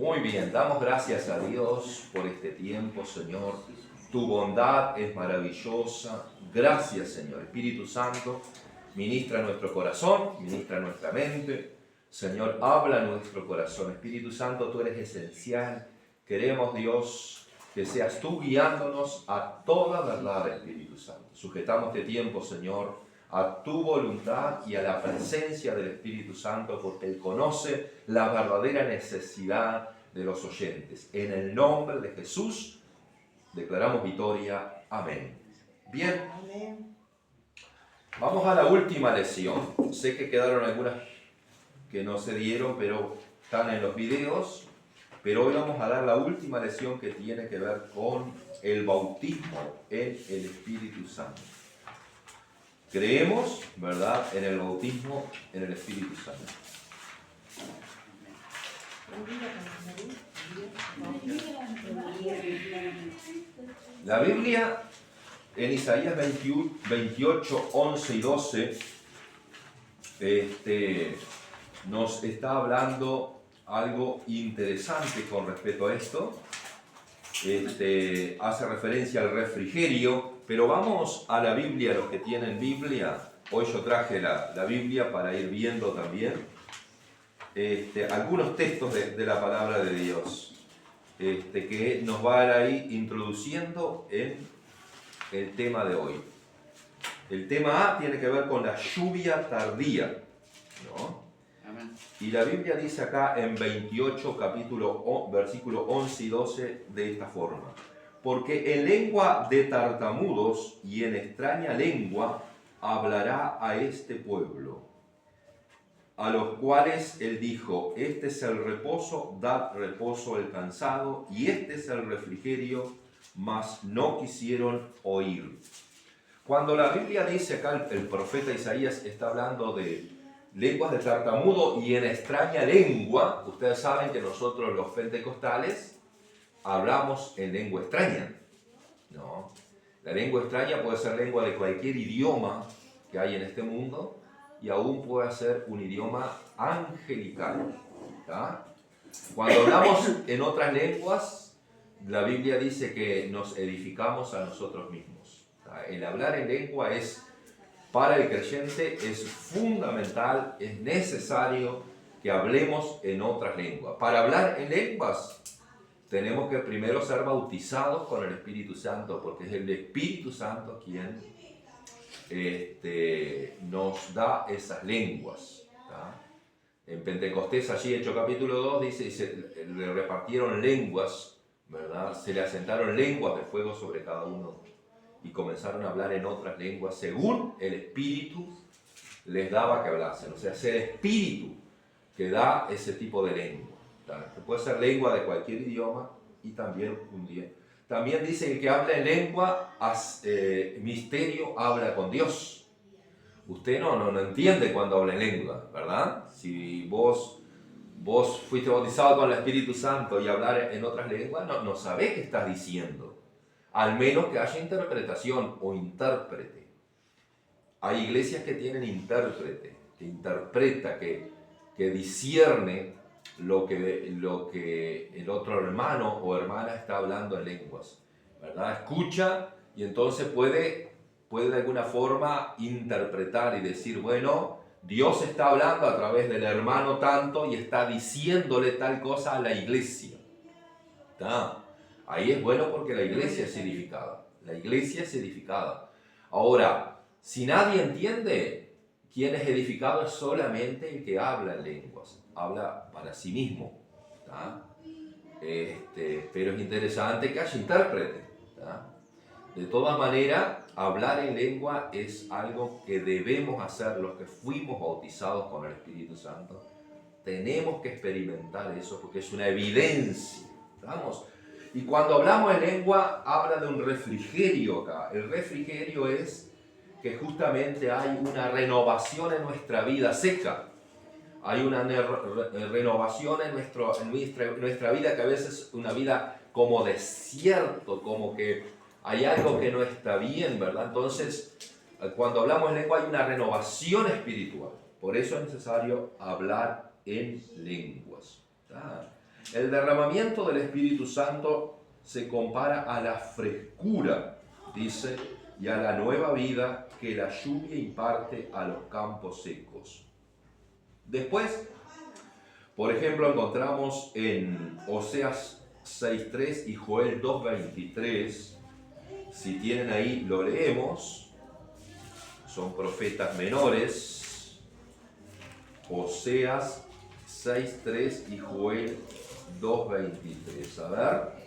Muy bien, damos gracias a Dios por este tiempo, Señor. Tu bondad es maravillosa. Gracias, Señor. Espíritu Santo, ministra nuestro corazón, ministra nuestra mente. Señor, habla nuestro corazón. Espíritu Santo, tú eres esencial. Queremos, Dios, que seas tú guiándonos a toda verdad, Espíritu Santo. Sujetamos este tiempo, Señor, a tu voluntad y a la presencia del Espíritu Santo, porque Él conoce la verdadera necesidad de los oyentes. En el nombre de Jesús declaramos victoria. Amén. Bien, vamos a la última lección. Sé que quedaron algunas que no se dieron, pero están en los videos. Pero hoy vamos a dar la última lección que tiene que ver con el bautismo en el Espíritu Santo. Creemos, ¿verdad?, en el bautismo en el Espíritu Santo. La Biblia en Isaías 28, 11 y 12 nos está hablando algo interesante con respecto a esto. Hace referencia al refrigerio, pero vamos a la Biblia, los que tienen Biblia. Hoy yo traje la Biblia para ir viendo también algunos textos de la palabra de Dios, que nos va a ir introduciendo en el tema de hoy. El tema A tiene que ver con la lluvia tardía, ¿no? Amén. Y la Biblia dice acá en 28, versículo 11 y 12 de esta forma: porque en lengua de tartamudos y en extraña lengua hablará a este pueblo, a los cuales él dijo: este es el reposo, dad reposo al cansado, y este es el refrigerio, mas no quisieron oír. Cuando la Biblia dice acá, el profeta Isaías está hablando de lenguas de tartamudo y en extraña lengua. Ustedes saben que nosotros los pentecostales hablamos en lengua extraña, ¿no? La lengua extraña puede ser lengua de cualquier idioma que hay en este mundo, y aún puede ser un idioma angelical, ¿tá? Cuando hablamos en otras lenguas, la Biblia dice que nos edificamos a nosotros mismos, ¿tá? El hablar en lengua es, para el creyente, es fundamental, es necesario que hablemos en otras lenguas. Para hablar en lenguas tenemos que primero ser bautizados con el Espíritu Santo, porque es el Espíritu Santo quien nos da esas lenguas, ¿tá? En Pentecostés, allí Hechos capítulo 2, dice, le repartieron lenguas, ¿verdad? Se le asentaron lenguas de fuego sobre cada uno y comenzaron a hablar en otras lenguas según el Espíritu les daba que hablasen. O sea, es el Espíritu que da ese tipo de lengua, ¿tá? Que puede ser lengua de cualquier idioma y también un día. También dice que el que habla en lengua, misterio, habla con Dios. Usted no entiende cuando habla en lengua, ¿verdad? Si vos fuiste bautizado con el Espíritu Santo y hablar en otras lenguas, no sabés qué estás diciendo. Al menos que haya interpretación o intérprete. Hay iglesias que tienen intérprete, que interpreta, que discierne lo que el otro hermano o hermana está hablando en lenguas, ¿verdad? Escucha y entonces puede de alguna forma interpretar y decir, bueno, Dios está hablando a través del hermano tanto y está diciéndole tal cosa a la iglesia, ¿tá? Ahí es bueno porque la iglesia es edificada. La iglesia es edificada. Ahora, si nadie entiende, quien es edificado es solamente el que habla en lenguas. Habla para sí mismo, ¿tá? Pero es interesante que haya intérprete, ¿tá? De todas maneras, hablar en lengua es algo que debemos hacer los que fuimos bautizados con el Espíritu Santo. Tenemos que experimentar eso porque es una evidencia, ¿vamos? Y cuando hablamos en lengua, habla de un refrigerio acá. El refrigerio es que justamente hay una renovación en nuestra vida seca. Hay una renovación en nuestra vida, que a veces es una vida como desierto, como que hay algo que no está bien, ¿verdad? Entonces, cuando hablamos en lengua hay una renovación espiritual. Por eso es necesario hablar en lenguas, ¿tá? El derramamiento del Espíritu Santo se compara a la frescura, dice, y a la nueva vida que la lluvia imparte a los campos secos. Después, por ejemplo, encontramos en Oseas 6.3 y Joel 2.23. Si tienen ahí, lo leemos. Son profetas menores. Oseas 6.3 y Joel 2.23. A ver.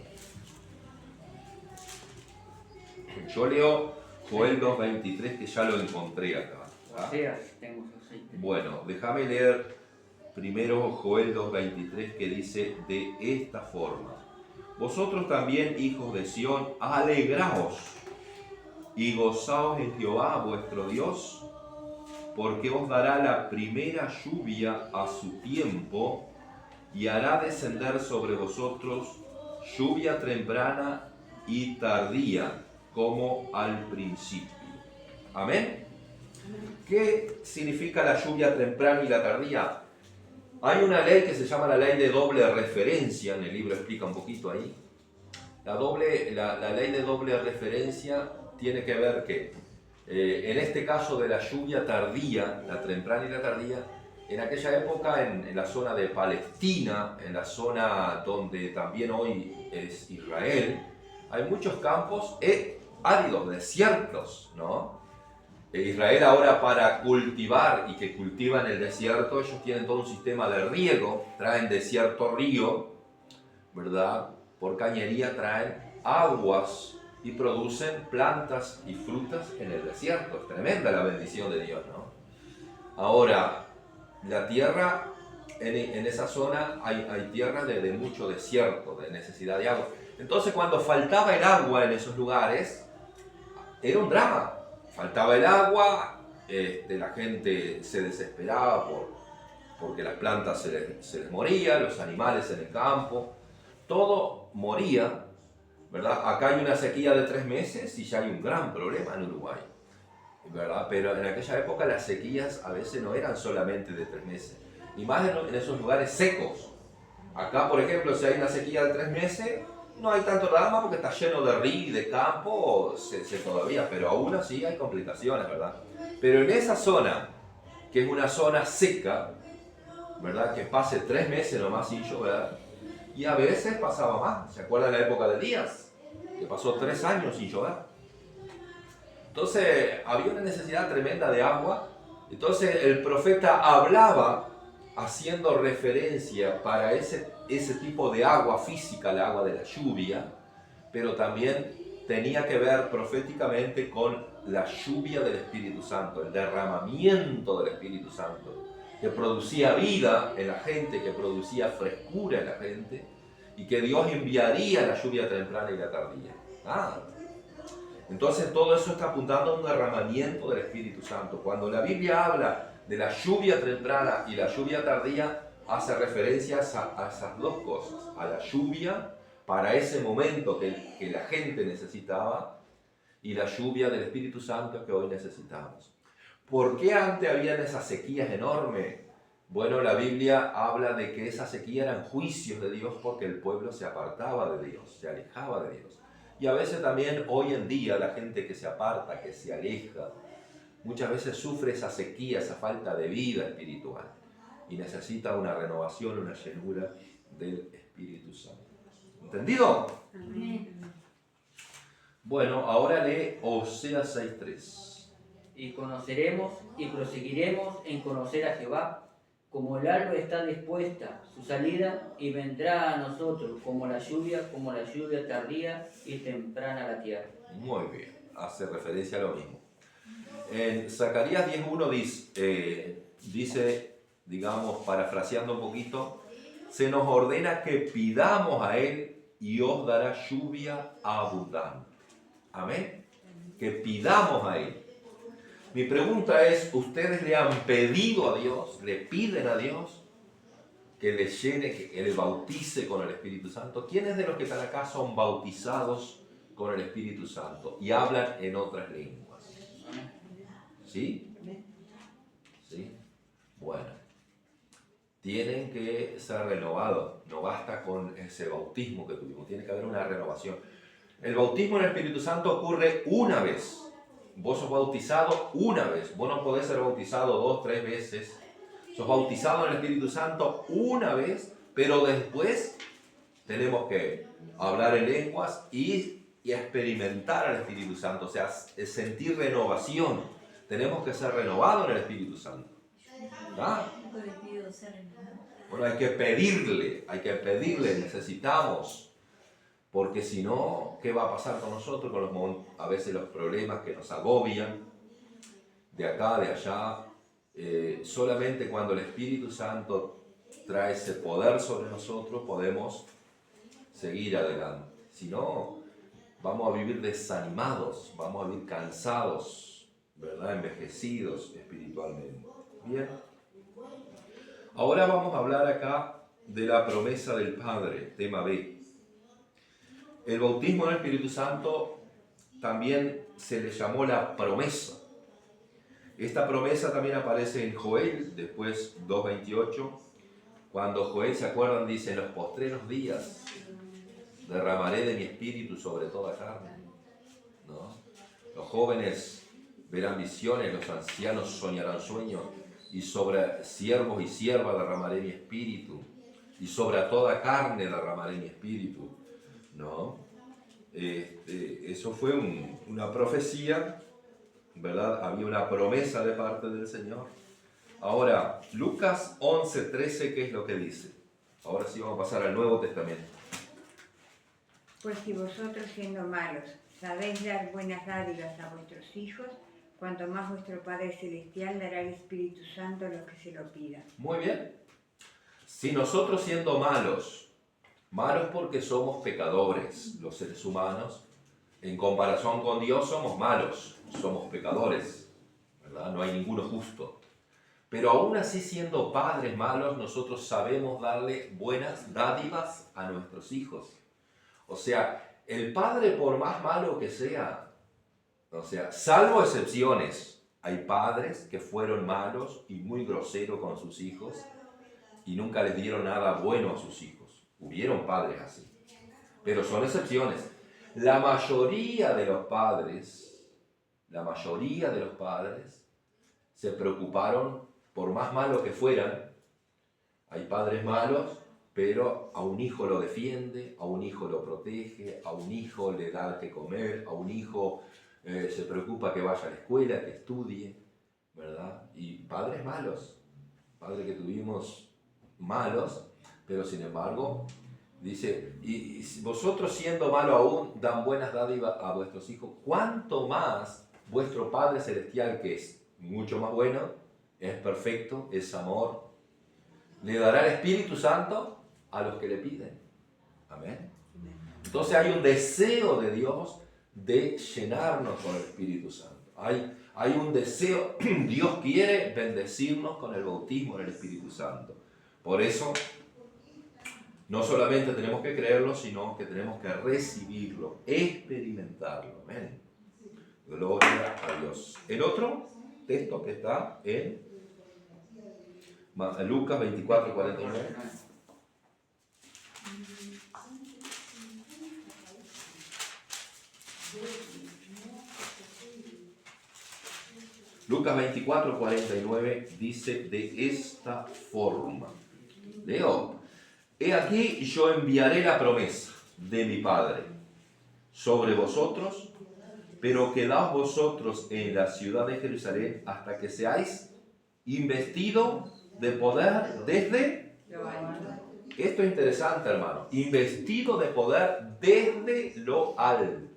Yo leo Joel 2.23, que ya lo encontré acá. Oseas, tengo 6.3. Bueno, déjame leer primero Joel 2.23, que dice de esta forma: vosotros también, hijos de Sión, alegraos y gozaos en Jehová vuestro Dios, porque os dará la primera lluvia a su tiempo y hará descender sobre vosotros lluvia temprana y tardía, como al principio. Amén. ¿Qué significa la lluvia temprana y la tardía? Hay una ley que se llama la ley de doble referencia, en el libro explica un poquito ahí. La ley de doble referencia tiene que ver que, en este caso de la lluvia tardía, la temprana y la tardía, en aquella época en la zona de Palestina, en la zona donde también hoy es Israel, hay muchos campos áridos, desiertos, ¿no? Israel ahora, para cultivar y que cultivan el desierto, ellos tienen todo un sistema de riego, traen de cierto río, ¿verdad? Por cañería traen aguas y producen plantas y frutas en el desierto. Es tremenda la bendición de Dios, ¿no? Ahora, la tierra, en esa zona hay tierra de mucho desierto, de necesidad de agua. Entonces, cuando faltaba el agua en esos lugares, era un drama. Faltaba el agua, la gente se desesperaba porque las plantas se les morían, los animales en el campo, todo moría, ¿verdad? Acá hay una sequía de 3 meses y ya hay un gran problema en Uruguay, ¿verdad? Pero en aquella época las sequías a veces no eran solamente de 3 meses, y más en esos lugares secos. Acá, por ejemplo, si hay una sequía de 3 meses, no hay tanto drama porque está lleno de río y de campo, todavía, pero aún así hay complicaciones, ¿verdad? Pero en esa zona, que es una zona seca, ¿verdad? Que pase 3 meses nomás sin llover, y a veces pasaba más. ¿Se acuerdan la época de Elías? Que pasó 3 años sin llover. Entonces había una necesidad tremenda de agua. Entonces el profeta hablaba haciendo referencia para ese tipo de agua física, el agua de la lluvia, pero también tenía que ver proféticamente con la lluvia del Espíritu Santo, el derramamiento del Espíritu Santo, que producía vida en la gente, que producía frescura en la gente, y que Dios enviaría la lluvia temprana y la tardía. Entonces todo eso está apuntando a un derramamiento del Espíritu Santo. Cuando la Biblia habla de la lluvia temprana y la lluvia tardía, hace referencia a esas dos cosas, a la lluvia para ese momento que la gente necesitaba, y la lluvia del Espíritu Santo que hoy necesitamos. ¿Por qué antes habían esas sequías enormes? Bueno, la Biblia habla de que esa sequía eran juicios de Dios porque el pueblo se apartaba de Dios, se alejaba de Dios. Y a veces también hoy en día la gente que se aparta, que se aleja, muchas veces sufre esa sequía, esa falta de vida espiritual, y necesita una renovación, una llenura del Espíritu Santo. ¿Entendido? Amén. Bueno, ahora lee Oseas 6.3. Y conoceremos y proseguiremos en conocer a Jehová, como el alba está dispuesta su salida, y vendrá a nosotros como la lluvia tardía y temprana a la tierra. Muy bien, hace referencia a lo mismo. En Zacarías 10.1 dice, digamos, parafraseando un poquito, se nos ordena que pidamos a Él y os dará lluvia abundante. Amén. Que pidamos a Él. Mi pregunta es, ¿ustedes le han pedido a Dios, le piden a Dios que les llene, que le bautice con el Espíritu Santo? ¿Quiénes de los que están acá son bautizados con el Espíritu Santo y hablan en otras lenguas? ¿Sí? ¿Sí? Bueno. tienen que ser renovados. No basta con ese bautismo que tuvimos, tiene que haber una renovación. El bautismo en el Espíritu Santo ocurre una vez. Vos sos bautizado una vez. Vos no podés ser bautizado 2, 3 veces. Sos bautizado en el Espíritu Santo una vez, pero después tenemos que hablar en lenguas y experimentar al Espíritu Santo, o sea, sentir renovación. Tenemos que ser renovados en el Espíritu Santo. ¿Ah? Bueno, hay que pedirle, necesitamos. Porque si no, ¿qué va a pasar con nosotros? Con a veces los problemas que nos agobian, de acá, de allá. Solamente cuando el Espíritu Santo trae ese poder sobre nosotros podemos seguir adelante. Si no, vamos a vivir desanimados, vamos a vivir cansados, ¿verdad? Envejecidos espiritualmente. Bien. Ahora vamos a hablar acá de la promesa del Padre, tema B. El bautismo en el Espíritu Santo también se le llamó la promesa. Esta promesa también aparece en Joel, después 2:28, cuando Joel, ¿se acuerdan? Dice, en los postreros días derramaré de mi espíritu sobre toda carne. ¿No? Los jóvenes verán visiones, los ancianos soñarán sueños, y sobre siervos y siervas derramaré mi espíritu, y sobre toda carne derramaré mi espíritu. ¿No? Eso fue una profecía, ¿verdad? Había una promesa de parte del Señor. Ahora, Lucas 11:13, ¿qué es lo que dice? Ahora sí vamos a pasar al Nuevo Testamento. Pues si vosotros, siendo malos, sabéis dar buenas dádivas a vuestros hijos, cuanto más vuestro Padre Celestial dará el Espíritu Santo a los que se lo pidan. Muy bien. Si nosotros, siendo malos porque somos pecadores, los seres humanos, en comparación con Dios somos malos, somos pecadores, ¿verdad? No hay ninguno justo. Pero aún así, siendo padres malos, nosotros sabemos darle buenas dádivas a nuestros hijos. O sea, el padre, por más malo que sea, o sea, salvo excepciones, hay padres que fueron malos y muy groseros con sus hijos y nunca les dieron nada bueno a sus hijos. Hubieron padres así, pero son excepciones. La mayoría de los padres se preocuparon, por más malos que fueran. Hay padres malos, pero a un hijo lo defiende, a un hijo lo protege, a un hijo le da que comer, a un hijo se preocupa que vaya a la escuela, que estudie, ¿verdad? Y padres malos, padres que tuvimos malos, pero sin embargo, dice, y vosotros, siendo malos aún, dan buenas dádivas a vuestros hijos, ¿cuánto más vuestro Padre Celestial, que es mucho más bueno, es perfecto, es amor, le dará el Espíritu Santo a los que le piden? Amén. Entonces hay un deseo de Dios de llenarnos con el Espíritu Santo. Hay un deseo, Dios quiere bendecirnos con el bautismo en el Espíritu Santo. Por eso, no solamente tenemos que creerlo, sino que tenemos que recibirlo, experimentarlo. Amén. Gloria a Dios. El otro texto que está en Lucas 24:49. Lucas 24:49 dice de esta forma. Leo. He aquí, yo enviaré la promesa de mi Padre sobre vosotros, pero quedaos vosotros en la ciudad de Jerusalén hasta que seáis investidos de poder desde... Esto es interesante, hermano. Investido de poder desde lo alto.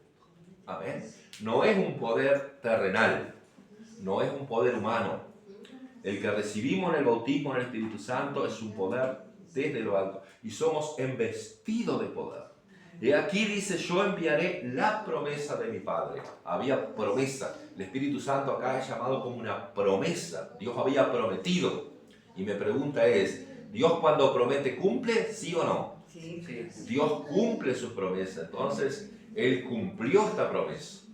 Amén. No es un poder terrenal, no es un poder humano. El que recibimos en el bautismo en el Espíritu Santo es un poder desde lo alto. Y somos investidos de poder. Y aquí dice, yo enviaré la promesa de mi Padre. Había promesa. El Espíritu Santo acá es llamado como una promesa. Dios había prometido. Y mi pregunta es, ¿Dios cuando promete cumple? ¿Sí o no? Sí. Dios cumple sus promesas. Entonces, Él cumplió esta promesa.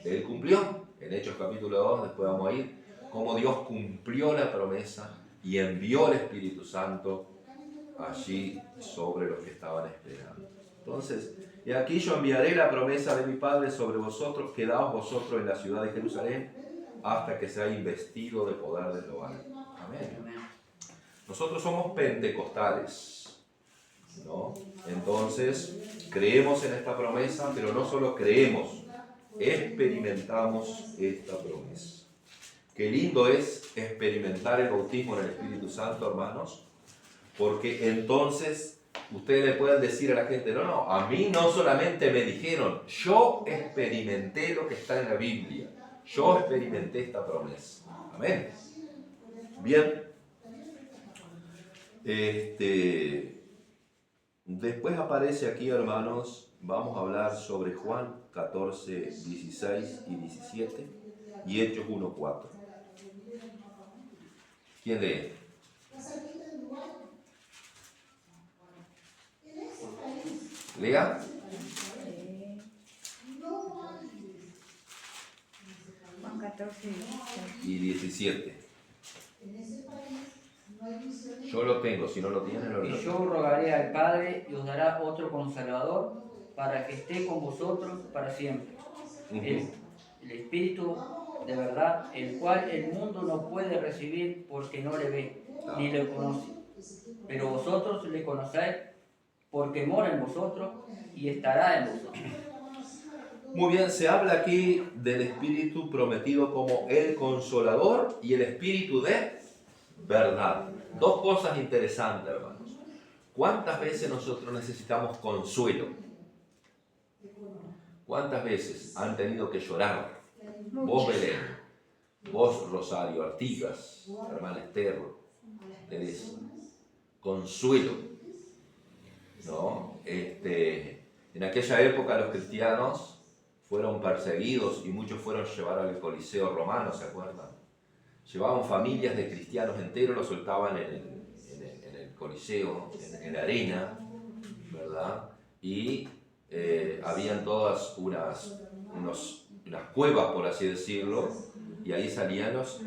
Él cumplió. En Hechos capítulo 2, después vamos a ir, cómo Dios cumplió la promesa y envió el Espíritu Santo allí sobre los que estaban esperando. Entonces, y aquí yo enviaré la promesa de mi Padre sobre vosotros, quedaos vosotros en la ciudad de Jerusalén hasta que sea investido de poder de lo alto. Amén. Nosotros somos pentecostales, ¿no? Entonces, creemos en esta promesa, pero no solo creemos, experimentamos esta promesa. Qué lindo es experimentar el bautismo en el Espíritu Santo, hermanos, porque entonces ustedes le pueden decir a la gente, no, a mí no solamente me dijeron, yo experimenté lo que está en la Biblia, yo experimenté esta promesa. Amén. Bien. Después aparece aquí, hermanos, vamos a hablar sobre Juan 14, 16 y 17 y Hechos 1, 4. ¿Quién lee? Lea. Juan 14 Y 17. Yo lo tengo, si no lo tienen, lo Y leo. yo rogaré al Padre y os dará otro Consolador para que esté con vosotros para siempre. El Espíritu de verdad, el cual el mundo no puede recibir porque no le ve, ni le conoce. Pero vosotros le conocéis porque mora en vosotros y estará en vosotros. Muy bien, se habla aquí del Espíritu prometido como el Consolador y el Espíritu de verdad. Dos cosas interesantes, hermanos. ¿Cuántas veces nosotros necesitamos consuelo? ¿Cuántas veces han tenido que llorar? Vos, Belén, vos, Rosario, Artigas, hermana Esther, Teresa. Consuelo, ¿no? En aquella época los cristianos fueron perseguidos y muchos fueron llevados al Coliseo romano, ¿se acuerdan? Llevaban familias de cristianos enteros, los soltaban en el Coliseo, en la arena, ¿verdad? Y habían todas unas cuevas, por así decirlo, y ahí salían los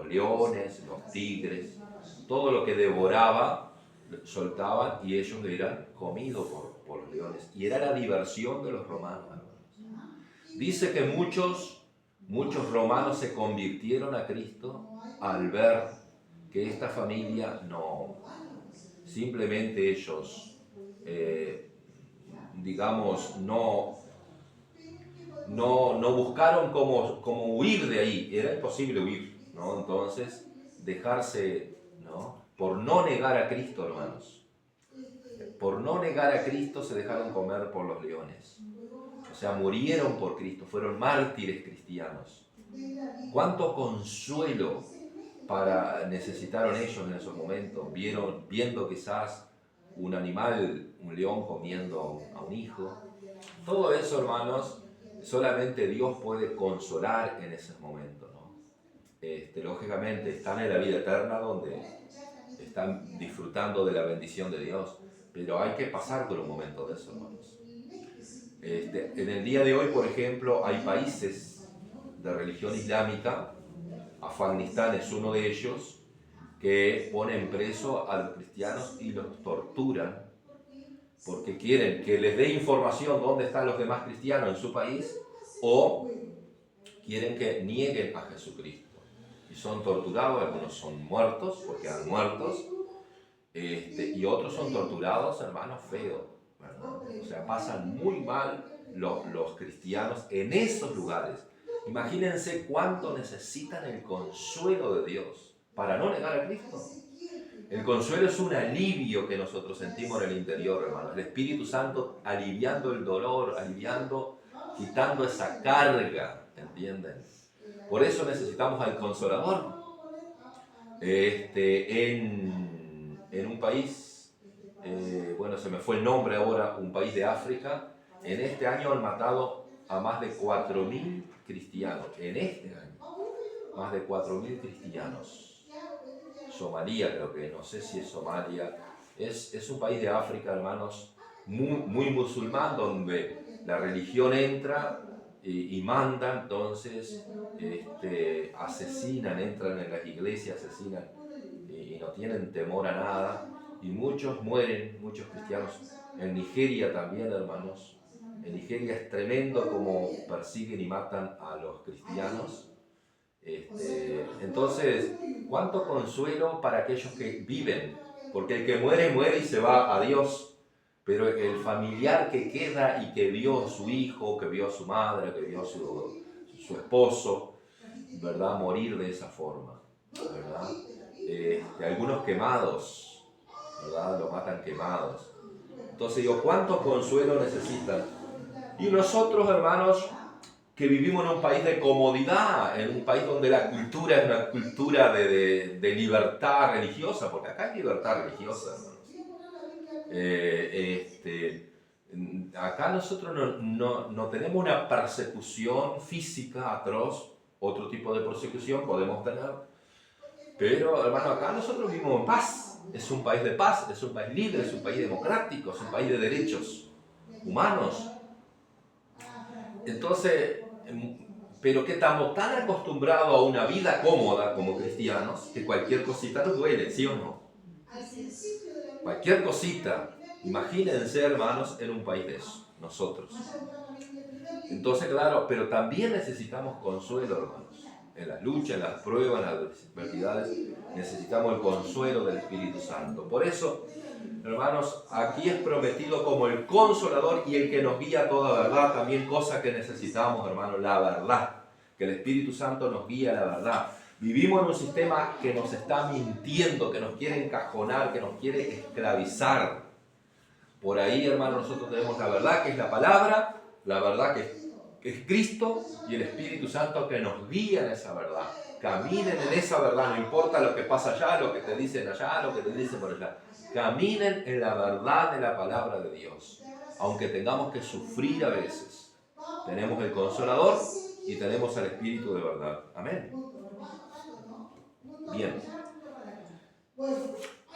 leones, los tigres, todo lo que devoraba, soltaban y ellos eran comidos por los leones. Y era la diversión de los romanos. Dice que muchos romanos se convirtieron a Cristo al ver que esta familia simplemente ellos, digamos, no buscaron cómo huir de ahí, era imposible huir, ¿no? Entonces, dejarse, ¿no? Por no negar a Cristo, hermanos, por no negar a Cristo se dejaron comer por los leones. O sea, murieron por Cristo, fueron mártires cristianos. ¿Cuánto consuelo necesitaron ellos en esos momentos? Viendo quizás un animal, un león comiendo a un hijo. Todo eso, hermanos, solamente Dios puede consolar en esos momentos, ¿no? Lógicamente están en la vida eterna donde están disfrutando de la bendición de Dios, pero hay que pasar por un momento de eso, hermanos. En el día de hoy, por ejemplo, hay países de religión islámica, Afganistán es uno de ellos, que ponen preso a los cristianos y los torturan porque quieren que les dé información dónde están los demás cristianos en su país o quieren que nieguen a Jesucristo. Y son torturados, algunos son muertos porque han muertos, y otros son torturados, hermanos, feos, ¿verdad? O sea, pasan muy mal los cristianos en esos lugares. Imagínense cuánto necesitan el consuelo de Dios para no negar a Cristo. El consuelo es un alivio que nosotros sentimos en el interior, hermanos. El Espíritu Santo aliviando el dolor, quitando esa carga, ¿entienden? Por eso necesitamos al Consolador. En un país, se me fue el nombre ahora, un país de África, en este año han matado a más de 4.000 cristianos. En este año, más de 4.000 cristianos. Somalia, creo que, no sé si es Somalia, es un país de África, hermanos, muy musulmán, donde la religión entra y manda, entonces asesinan, entran en las iglesias, asesinan y no tienen temor a nada, y muchos mueren, muchos cristianos. En Nigeria también, hermanos. En Nigeria es tremendo como persiguen y matan a los cristianos. Entonces, ¿cuánto consuelo para aquellos que viven? Porque el que muere, muere y se va a Dios. Pero el familiar que queda y que vio a su hijo, que vio a su madre, que vio a su esposo, ¿verdad? Morir de esa forma, ¿verdad? Algunos quemados, ¿verdad? Lo matan quemados. Entonces digo, ¿cuánto consuelo necesitan? Y nosotros, hermanos, que vivimos en un país de comodidad, en un país donde la cultura es una cultura de libertad religiosa, porque acá hay libertad religiosa, hermanos. Acá nosotros no tenemos una persecución física atroz, otro tipo de persecución podemos tener, pero hermano, acá nosotros vivimos en paz. Es un país de paz, es un país libre, es un país democrático, es un país de derechos humanos. Entonces, pero que estamos tan acostumbrados a una vida cómoda como cristianos que cualquier cosita nos duele, ¿sí o no? Cualquier cosita. Imagínense, hermanos, en un país de eso, nosotros. Entonces, claro, pero también necesitamos consuelo, hermanos. En las luchas, en las pruebas, en las adversidades, necesitamos el consuelo del Espíritu Santo. Por eso, hermanos, aquí es prometido como el consolador y el que nos guía a toda verdad, también cosa que necesitamos, hermanos, la verdad. Que el Espíritu Santo nos guíe a la verdad. Vivimos en un sistema que nos está mintiendo, que nos quiere encajonar, que nos quiere esclavizar. Por ahí, hermanos, nosotros tenemos la verdad, que es la palabra, la verdad que es Cristo y el Espíritu Santo que nos guía en esa verdad. Caminen en esa verdad, no importa lo que pasa allá, lo que te dicen allá, lo que te dicen por allá. Caminen en la verdad de la palabra de Dios, aunque tengamos que sufrir a veces. Tenemos el Consolador y tenemos al Espíritu de verdad. Amén. Bien.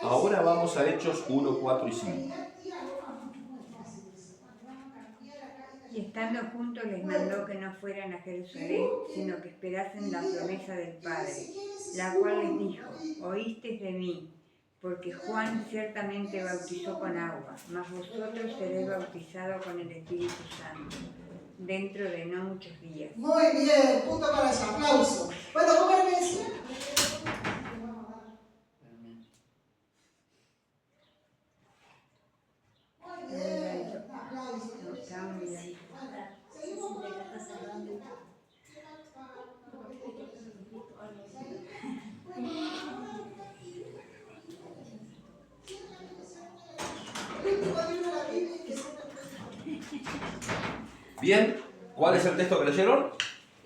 Ahora vamos a Hechos 1, 4 y 5. Y estando juntos les mandó que no fueran a Jerusalén, sino que esperasen la promesa del Padre, la cual les dijo, oísteis de mí, porque Juan ciertamente bautizó con agua, mas vosotros seréis bautizados con el Espíritu Santo, dentro de no muchos días. Muy bien, punto para ese aplauso. Bueno, ¿cómo le decía? Muy bien, un aplauso. Está muy bien. Bien, ¿cuál es el texto que leyeron?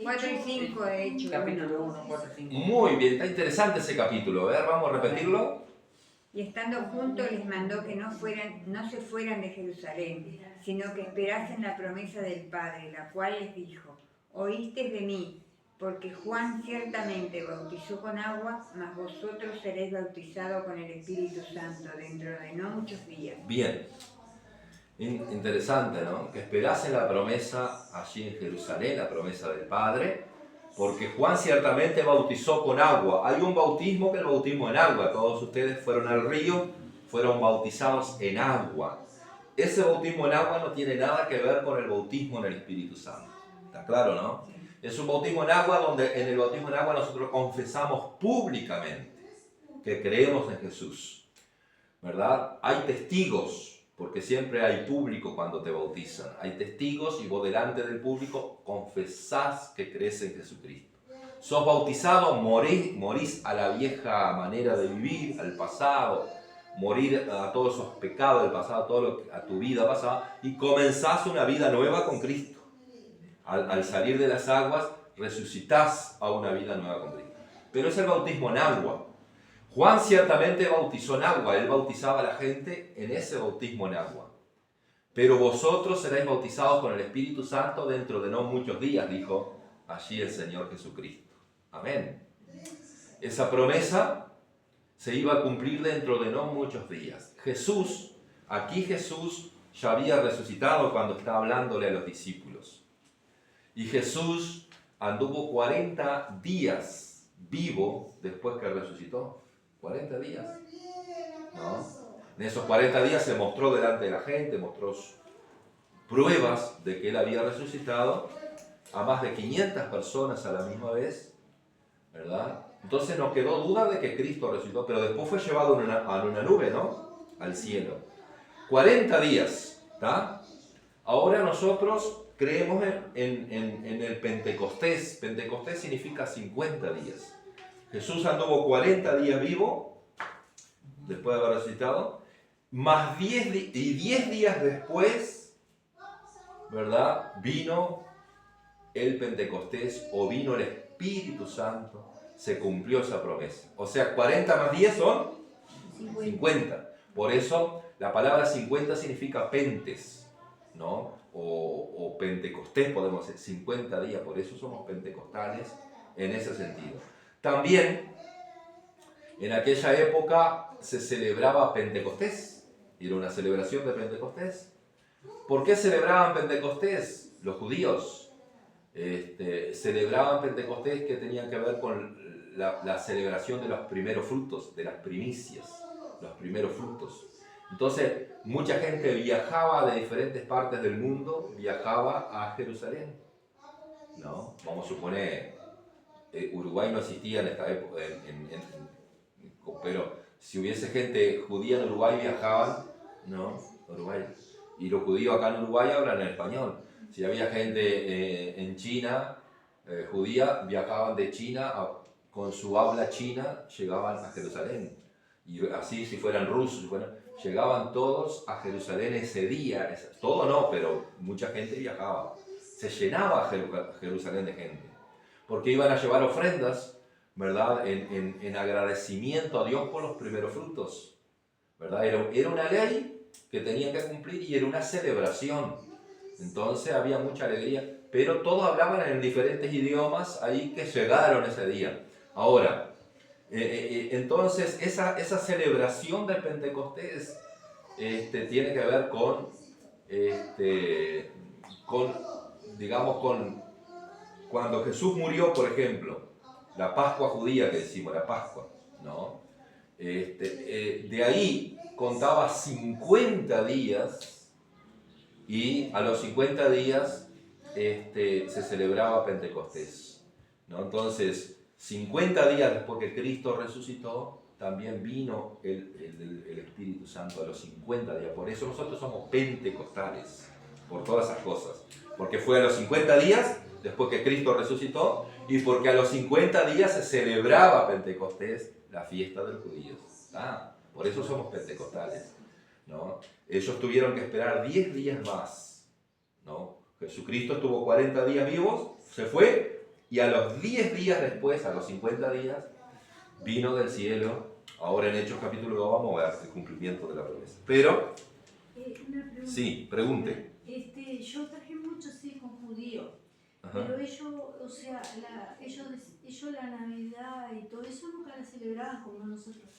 4 y 5 de hecho. Capítulo 1, 4, 5. Muy bien, está interesante ese capítulo. A ver, vamos a repetirlo. Y estando juntos les mandó que no se fueran de Jerusalén, sino que esperasen la promesa del Padre, la cual les dijo, oísteis de mí, porque Juan ciertamente bautizó con agua, mas vosotros seréis bautizados con el Espíritu Santo dentro de no muchos días. Bien. Interesante, ¿no? Que esperasen la promesa allí en Jerusalén, la promesa del Padre, porque Juan ciertamente bautizó con agua. Hay un bautismo que es el bautismo en agua. Todos ustedes fueron al río, fueron bautizados en agua. Ese bautismo en agua no tiene nada que ver con el bautismo en el Espíritu Santo. ¿Está claro, no? Es un bautismo en agua donde en el bautismo en agua nosotros confesamos públicamente que creemos en Jesús, ¿verdad? Hay testigos, porque siempre hay público cuando te bautizan. Hay testigos y vos delante del público confesás que crees en Jesucristo. Sos bautizado, morís a la vieja manera de vivir, al pasado, morir a todos esos pecados del pasado, a tu vida pasada, y comenzás una vida nueva con Cristo. Al salir de las aguas, resucitás a una vida nueva con Cristo. Pero es el bautismo en agua. Juan ciertamente bautizó en agua, él bautizaba a la gente en ese bautismo en agua. Pero vosotros seréis bautizados con el Espíritu Santo dentro de no muchos días, dijo allí el Señor Jesucristo. Amén. Esa promesa se iba a cumplir dentro de no muchos días. Jesús ya había resucitado cuando estaba hablándole a los discípulos. Y Jesús anduvo 40 días vivo después que resucitó. 40 días. ¿No? En esos 40 días se mostró delante de la gente, mostró pruebas de que Él había resucitado a más de 500 personas a la misma vez, ¿verdad? Entonces no quedó duda de que Cristo resucitó, pero después fue llevado en una nube, ¿no? Al cielo. 40 días, ¿está? Ahora nosotros creemos en el Pentecostés. Pentecostés significa 50 días. Jesús anduvo 40 días vivo, después de haber resucitado, más 10 días después, ¿verdad? Vino el Pentecostés o vino el Espíritu Santo, se cumplió esa promesa. O sea, 40 más 10 son 50. Por eso la palabra 50 significa pentes, ¿no? O Pentecostés, podemos decir, 50 días. Por eso somos pentecostales en ese sentido. También, en aquella época se celebraba Pentecostés. Era una celebración de Pentecostés. ¿Por qué celebraban Pentecostés? Los judíos celebraban Pentecostés, que tenían que ver con la celebración de los primeros frutos, de las primicias, los primeros frutos. Entonces, mucha gente viajaba de diferentes partes del mundo, viajaba a Jerusalén, ¿no? Vamos a suponer, Uruguay no existía en esta época, pero si hubiese gente judía en Uruguay, viajaban, ¿no? Uruguay. Y los judíos acá en Uruguay hablan en español. Si había gente en China, judía, viajaban de China con su habla china, llegaban a Jerusalén. Y así, si fueran rusos, llegaban todos a Jerusalén ese día. Todo no, pero mucha gente viajaba. Se llenaba Jerusalén de gente. Porque iban a llevar ofrendas, ¿verdad? En agradecimiento a Dios por los primeros frutos, ¿verdad? Era una ley que tenían que cumplir y era una celebración. Entonces había mucha alegría, pero todos hablaban en diferentes idiomas ahí que llegaron ese día. Ahora, entonces esa celebración del Pentecostés tiene que ver digamos, con cuando Jesús murió, por ejemplo, la Pascua judía que decimos, la Pascua, ¿no? De ahí contaba 50 días y a los 50 días se celebraba Pentecostés, ¿no? Entonces, 50 días después que Cristo resucitó, también vino el Espíritu Santo a los 50 días. Por eso nosotros somos pentecostales, por todas esas cosas. Porque fue a los 50 días después que Cristo resucitó y porque a los 50 días se celebraba Pentecostés, la fiesta de los judíos. Por eso somos pentecostales, ¿no? Ellos tuvieron que esperar 10 días más, ¿no? Jesucristo estuvo 40 días vivos, se fue, y a los 10 días después, a los 50 días, vino del cielo. Ahora en Hechos capítulo 2 vamos a ver el cumplimiento de la promesa. Pero, una pregunta. Sí, pregunte. Yo trabajé mucho sí con judíos, Ajá. pero ellos, o sea, ellos la Navidad y todo eso nunca la celebraban como nosotros.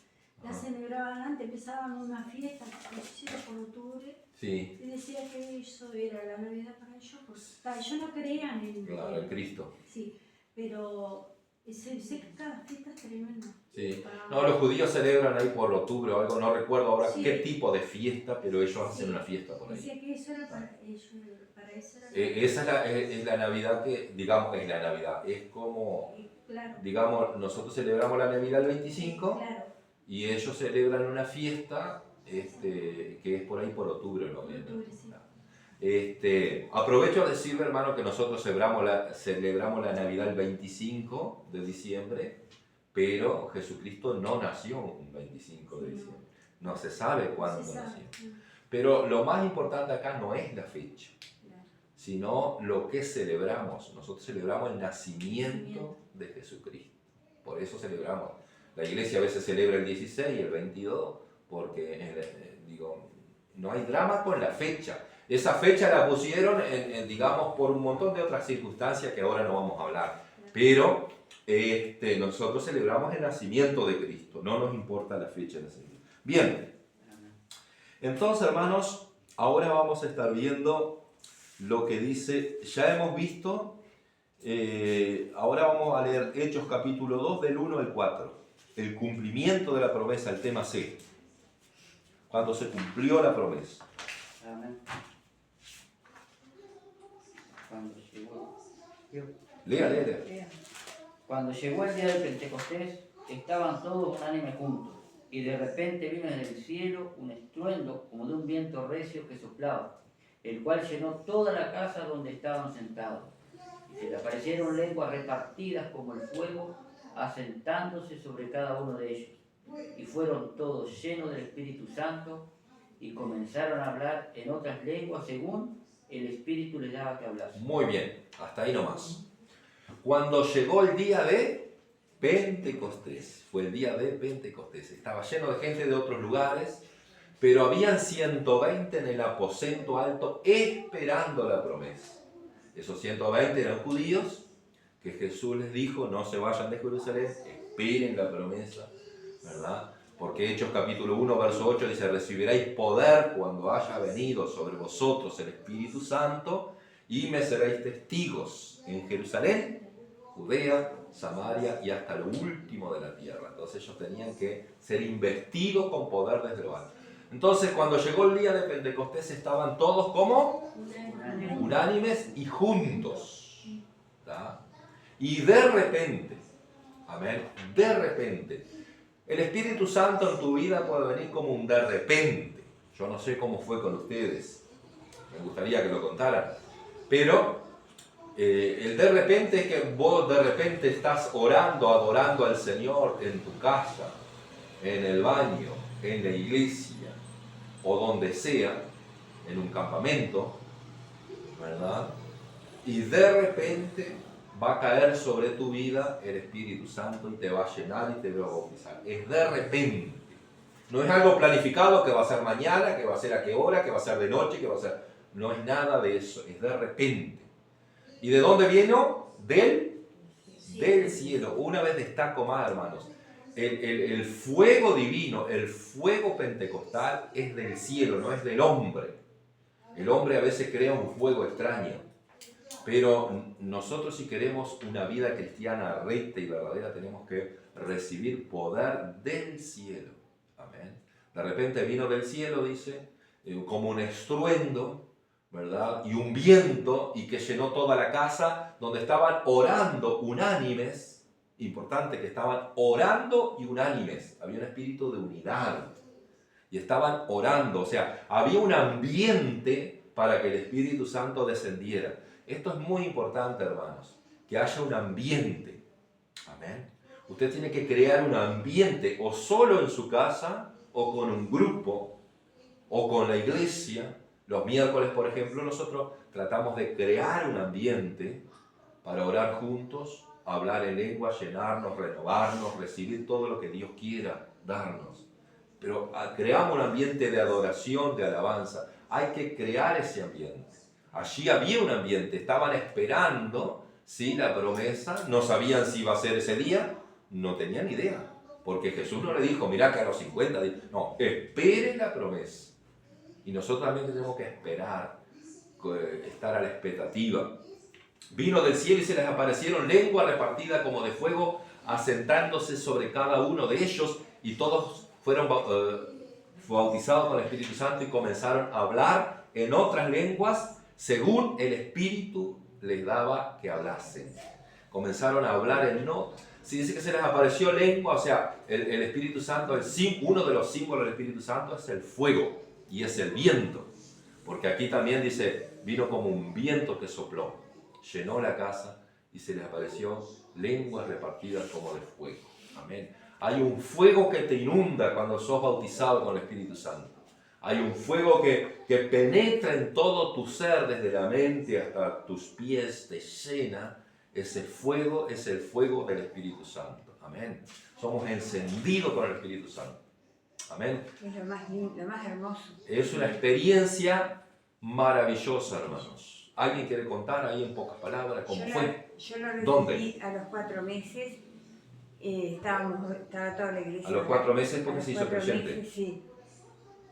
La Ajá. celebraban antes, empezaban una fiesta que por octubre, Sí, y decía que eso era la Navidad para ellos, pues, ellos no creían en claro, el Cristo. Sí, pero sé que cada fiesta es tremenda. Sí. No, los judíos celebran ahí por octubre o algo, no recuerdo ahora Sí. qué tipo de fiesta, pero ellos hacen Sí. una fiesta por ahí. Decía que eso era para ellos, para eso era Esa es la Navidad que, digamos, es la Navidad. Es como, claro, digamos, nosotros celebramos la Navidad el 25 claro. y ellos celebran una fiesta que es por ahí por octubre o noviembre. Octubre, sí. Aprovecho a decirle, hermano, que nosotros celebramos la Navidad el 25 de diciembre, pero Jesucristo no nació un 25 de diciembre. No se sabe cuándo Se sabe, nació. sí, Pero lo más importante acá no es la fecha, claro. sino lo que celebramos. Nosotros celebramos el nacimiento de Jesucristo. Por eso celebramos. La iglesia a veces celebra el 16 y el 22, porque, no hay drama con la fecha. Esa fecha la pusieron, digamos, por un montón de otras circunstancias que ahora no vamos a hablar. Pero nosotros celebramos el nacimiento de Cristo, no nos importa la fecha de nacimiento. Bien, entonces, hermanos, ahora vamos a estar viendo lo que dice, ya hemos visto, ahora vamos a leer Hechos capítulo 2 del 1 al 4. el cumplimiento de la promesa, el tema C. Cuando se cumplió la promesa. Amén. Cuando llegó, Lea. cuando llegó el día del Pentecostés, estaban todos unánimes juntos, y de repente vino desde el cielo un estruendo como de un viento recio que soplaba, el cual llenó toda la casa donde estaban sentados. Y se le aparecieron lenguas repartidas como el fuego, asentándose sobre cada uno de ellos. Y fueron todos llenos del Espíritu Santo y comenzaron a hablar en otras lenguas según el Espíritu les daba que hablar. Muy bien, hasta ahí nomás. Cuando llegó el día de Pentecostés, fue el día de Pentecostés, estaba lleno de gente de otros lugares, pero habían 120 en el aposento alto esperando la promesa. Esos 120 eran judíos que Jesús les dijo, no se vayan de Jerusalén, esperen la promesa, ¿verdad? Porque Hechos capítulo 1, verso 8 dice, recibiréis poder cuando haya venido sobre vosotros el Espíritu Santo y me seréis testigos en Jerusalén, Judea, Samaria y hasta lo último de la tierra. Entonces ellos tenían que ser investidos con poder desde lo alto. Entonces cuando llegó el día de Pentecostés estaban todos como unánimes y juntos, ¿tá? Y de repente, amén, de repente, el Espíritu Santo en tu vida puede venir como un de repente. Yo no sé cómo fue con ustedes, me gustaría que lo contaran, pero el de repente es que vos de repente estás orando, adorando al Señor en tu casa, en el baño, en la iglesia o donde sea, en un campamento, ¿verdad? Y de repente va a caer sobre tu vida el Espíritu Santo y te va a llenar y te va a bautizar. Es de repente. No es algo planificado que va a ser mañana, que va a ser a qué hora, que va a ser de noche, que va a ser... No es nada de eso, es de repente. ¿Y de dónde vino? Del cielo. Una vez destaco más, hermanos. El fuego divino, el fuego pentecostal es del cielo, no es del hombre. El hombre a veces crea un fuego extraño. Pero nosotros, si queremos una vida cristiana recta y verdadera, tenemos que recibir poder del cielo. Amén. De repente vino del cielo, dice, como un estruendo, ¿verdad? Y un viento, y que llenó toda la casa, donde estaban orando unánimes. Importante que estaban orando y unánimes. Había un espíritu de unidad. Y estaban orando, o sea, había un ambiente para que el Espíritu Santo descendiera. Esto es muy importante, hermanos, que haya un ambiente. Amén. Usted tiene que crear un ambiente, o solo en su casa, o con un grupo, o con la iglesia. Los miércoles, por ejemplo, nosotros tratamos de crear un ambiente para orar juntos, hablar en lengua, llenarnos, renovarnos, recibir todo lo que Dios quiera darnos. Pero creamos un ambiente de adoración, de alabanza. Hay que crear ese ambiente. Allí había un ambiente, estaban esperando, ¿sí?, la promesa, no sabían si iba a ser ese día, no tenían idea. Porque Jesús no le dijo, mirá que a los 50, no, espere la promesa. Y nosotros también tenemos que esperar, estar a la expectativa. Vino del cielo y se les aparecieron lenguas repartidas como de fuego, asentándose sobre cada uno de ellos, y todos fueron bautizados con el Espíritu Santo y comenzaron a hablar en otras lenguas según el Espíritu les daba que hablasen. Comenzaron a hablar en si dice que se les apareció lengua, o sea, el Espíritu Santo, uno de los símbolos del Espíritu Santo es el fuego y es el viento. Porque aquí también dice, vino como un viento que sopló, llenó la casa y se les apareció lenguas repartidas como de fuego. Amén. Hay un fuego que te inunda cuando sos bautizado con el Espíritu Santo. Hay un fuego que penetra en todo tu ser, desde la mente hasta tus pies, te llena. Ese fuego es el fuego del Espíritu Santo. Amén. Somos encendidos con el Espíritu Santo. Amén. Es lo más lindo, lo más hermoso. Es una experiencia maravillosa, hermanos. ¿Alguien quiere contar ahí en pocas palabras cómo fue? Yo lo recibí ¿Dónde? a los 4 meses. Estaba toda la iglesia. A los 4 meses porque se hizo creyente. Meses, sí.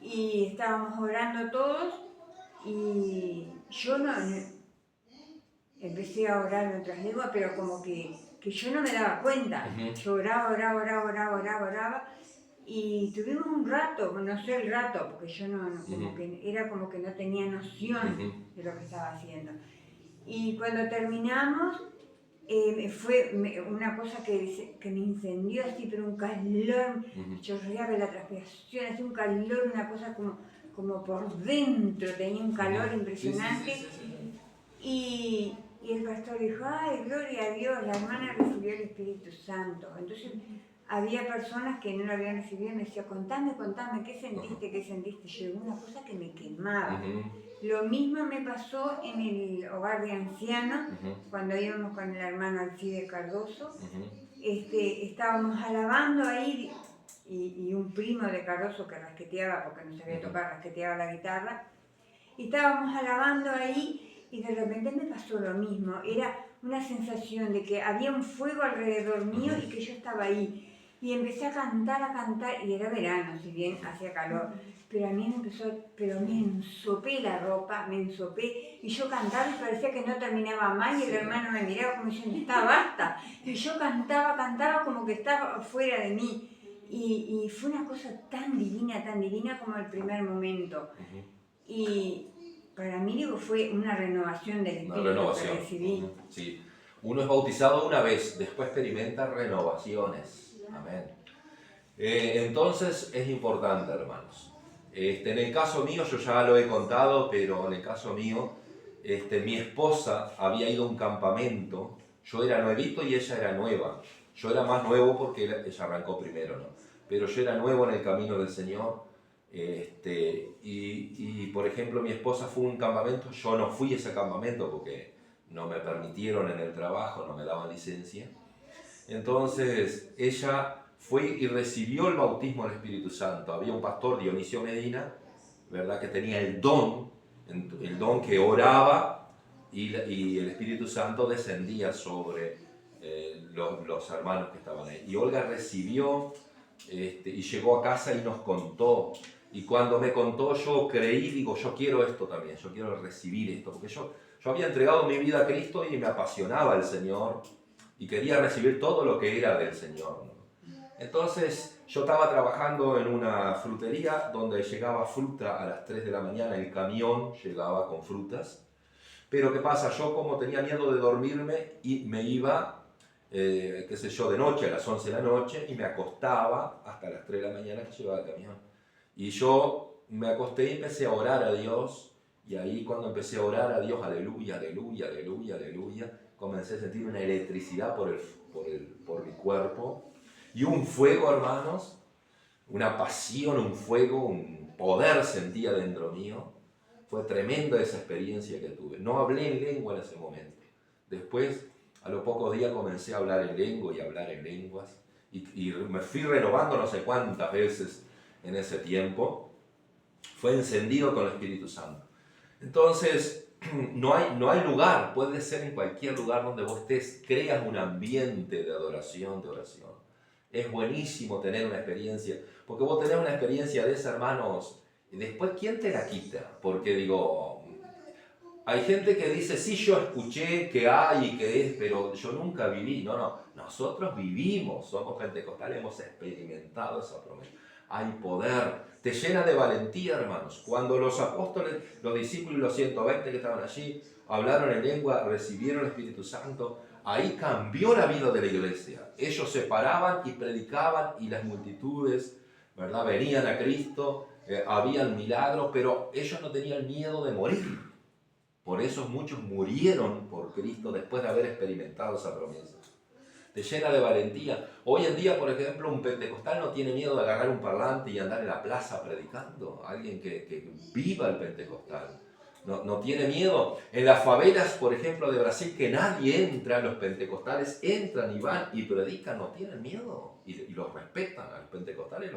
Y estábamos orando todos y yo no empecé a orar en otras lenguas, pero como que que yo no me daba cuenta. Ujú. Yo oraba. Y tuvimos un rato, no sé el rato, porque yo como que era como que no tenía noción de lo que estaba haciendo. Y cuando terminamos, fue una cosa que me incendió así, pero un calor, chorreaba la transpiración, así un calor, una cosa como por dentro, tenía un calor impresionante. Y el pastor dijo, ay, gloria a Dios, la hermana recibió el Espíritu Santo. Entonces había personas que no lo habían recibido y me decían, contame, ¿qué sentiste? Yo, una cosa que me quemaba. Lo mismo me pasó en el hogar de ancianos, cuando íbamos con el hermano Alcide Cardoso. Estábamos alabando ahí y un primo de Cardoso que rasqueteaba, porque no sabía tocar, rasqueteaba la guitarra. Y estábamos alabando ahí y de repente me pasó lo mismo. Era una sensación de que había un fuego alrededor mío y que yo estaba ahí. Y empecé a cantar, y era verano, si bien hacía calor. Pero a mí me ensopé la ropa, y yo cantaba y parecía que no terminaba más y el hermano me miraba como diciendo, está, basta. Y yo cantaba como que estaba fuera de mí. Y fue una cosa tan divina como el primer momento. Y para mí, digo, fue una renovación del espíritu que recibí. Sí. Uno es bautizado una vez, después experimenta renovaciones. Amén. Entonces es importante, hermanos. En el caso mío, yo ya lo he contado, pero en el caso mío, mi esposa había ido a un campamento. Yo era nuevito y ella era nueva. Yo era más nuevo porque ella arrancó primero, ¿no? Pero yo era nuevo en el camino del Señor. Y por ejemplo, mi esposa fue a un campamento. Yo no fui a ese campamento porque no me permitieron en el trabajo, no me daban licencia. Entonces ella fue y recibió el bautismo del Espíritu Santo. Había un pastor, Dionisio Medina, ¿verdad?, que tenía el don que oraba y el Espíritu Santo descendía sobre los hermanos que estaban ahí. Y Olga recibió y llegó a casa y nos contó. Y cuando me contó, yo creí, digo, yo quiero esto también, yo quiero recibir esto, porque yo había entregado mi vida a Cristo y me apasionaba el Señor y quería recibir todo lo que era del Señor, ¿no? Entonces yo estaba trabajando en una frutería donde llegaba fruta a las 3 de la mañana, el camión llegaba con frutas, pero ¿qué pasa? Yo como tenía miedo de dormirme y me iba, de noche a las 11 de la noche y me acostaba hasta las 3 de la mañana que llegaba el camión. Y yo me acosté y empecé a orar a Dios, y ahí cuando empecé a orar a Dios, aleluya, aleluya, aleluya, aleluya, comencé a sentir una electricidad por mi cuerpo, y un fuego, hermanos, una pasión, un fuego, un poder sentía dentro mío. Fue tremenda esa experiencia que tuve. No hablé en lengua en ese momento. Después, a los pocos días, comencé a hablar en lengua y hablar en lenguas, y me fui renovando no sé cuántas veces en ese tiempo. Fue encendido con el Espíritu Santo. Entonces, no hay lugar, puede ser en cualquier lugar donde vos estés, creas un ambiente de adoración, de oración. Es buenísimo tener una experiencia, porque vos tenés una experiencia de esa, hermanos, y después, ¿quién te la quita? Porque digo, hay gente que dice, sí, yo escuché que hay y que es, pero yo nunca viví. No, nosotros vivimos, somos pentecostales, hemos experimentado esa promesa. Hay poder, te llena de valentía, hermanos. Cuando los apóstoles, los discípulos y los 120 que estaban allí, hablaron en lengua, recibieron el Espíritu Santo, ahí cambió la vida de la iglesia. Ellos se paraban y predicaban y las multitudes, ¿verdad?, venían a Cristo, habían milagros, pero ellos no tenían miedo de morir. Por eso muchos murieron por Cristo después de haber experimentado esa promesa. Te llena de valentía. Hoy en día, por ejemplo, un pentecostal no tiene miedo de agarrar un parlante y andar en la plaza predicando. Alguien que viva el pentecostal. No tiene miedo. En las favelas, por ejemplo, de Brasil, que nadie entra, los pentecostales entran y van y predican, no tienen miedo. Y los respetan, a los pentecostales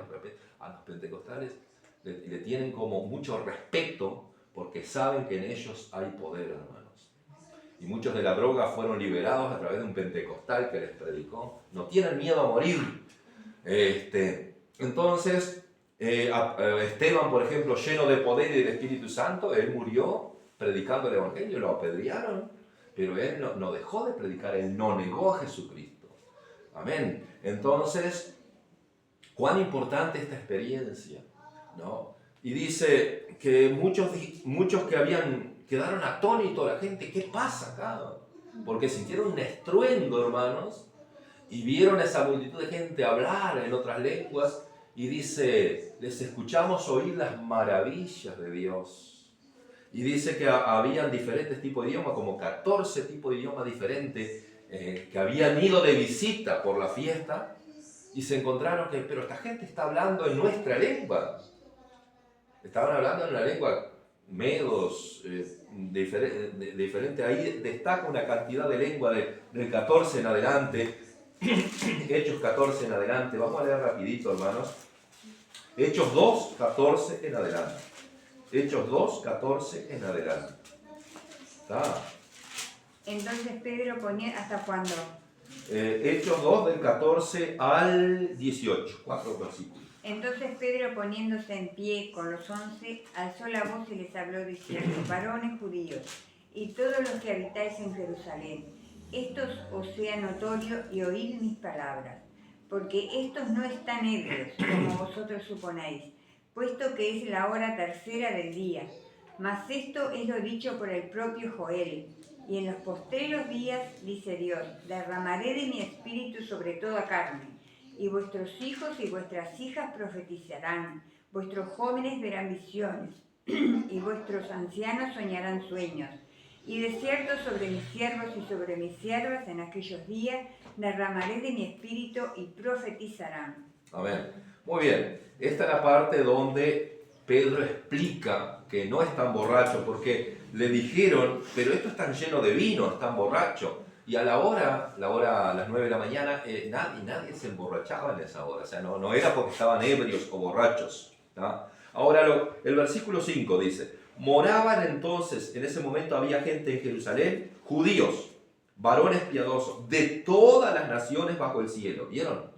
le tienen como mucho respeto porque saben que en ellos hay poder, hermanos. Y muchos de la droga fueron liberados a través de un pentecostal que les predicó. No tienen miedo a morir. Entonces, Esteban, por ejemplo, lleno de poder y del Espíritu Santo, él murió predicando el Evangelio, lo apedrearon, pero él no dejó de predicar, él no negó a Jesucristo. Amén. Entonces, cuán importante esta experiencia, ¿no? Y dice que muchos que quedaron atónitos, la gente, ¿qué pasa acá? Porque sintieron un estruendo, hermanos, y vieron a esa multitud de gente hablar en otras lenguas, y dice, les escuchamos oír las maravillas de Dios. Y dice que habían diferentes tipos de idiomas, como 14 tipos de idiomas diferentes, que habían ido de visita por la fiesta, y se encontraron que, pero esta gente está hablando en nuestra lengua. Estaban hablando en la lengua medos, diferente. Ahí destaca una cantidad de lengua del 14 en adelante, Hechos 14 en adelante. Vamos a leer rapidito, hermanos. Hechos 2, 14 en adelante. Hechos 2, 14 en adelante. ¿Está? Entonces Pedro ponía, ¿hasta cuándo? Hechos 2 del 14 al 18, 4 versículos. Entonces Pedro, poniéndose en pie con los 11, alzó la voz y les habló diciendo: varones judíos y todos los que habitáis en Jerusalén, esto os sea notorio y oíd mis palabras, porque estos no están ebrios, como vosotros suponéis, puesto que es la hora tercera del día. Mas esto es lo dicho por el propio Joel. Y en los postreros días, dice Dios, derramaré de mi espíritu sobre toda carne, y vuestros hijos y vuestras hijas profetizarán, vuestros jóvenes verán visiones, y vuestros ancianos soñarán sueños. Y de cierto sobre mis siervos y sobre mis siervas en aquellos días derramaré de mi espíritu y profetizarán. Amén. Muy bien. Esta es la parte donde Pedro explica que no están borrachos, porque le dijeron, pero estos están llenos de vino, están borrachos. Y a la hora a las 9 de la mañana, nadie se emborrachaba en esa hora. O sea, no era porque estaban ebrios o borrachos. ¿Tá? Ahora el versículo 5 dice, moraban entonces, en ese momento había gente en Jerusalén, judíos, varones piadosos, de todas las naciones bajo el cielo. ¿Vieron?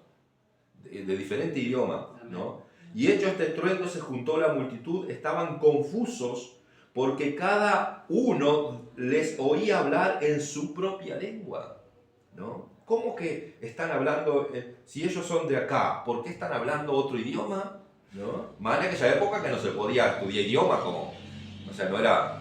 De diferente idioma, ¿no? Y hecho este estruendo se juntó la multitud, estaban confusos porque cada uno les oía hablar en su propia lengua, ¿no? ¿Cómo que están hablando, si ellos son de acá, por qué están hablando otro idioma? ¿No? Más en aquella época que no se podía estudiar idioma, o sea, no era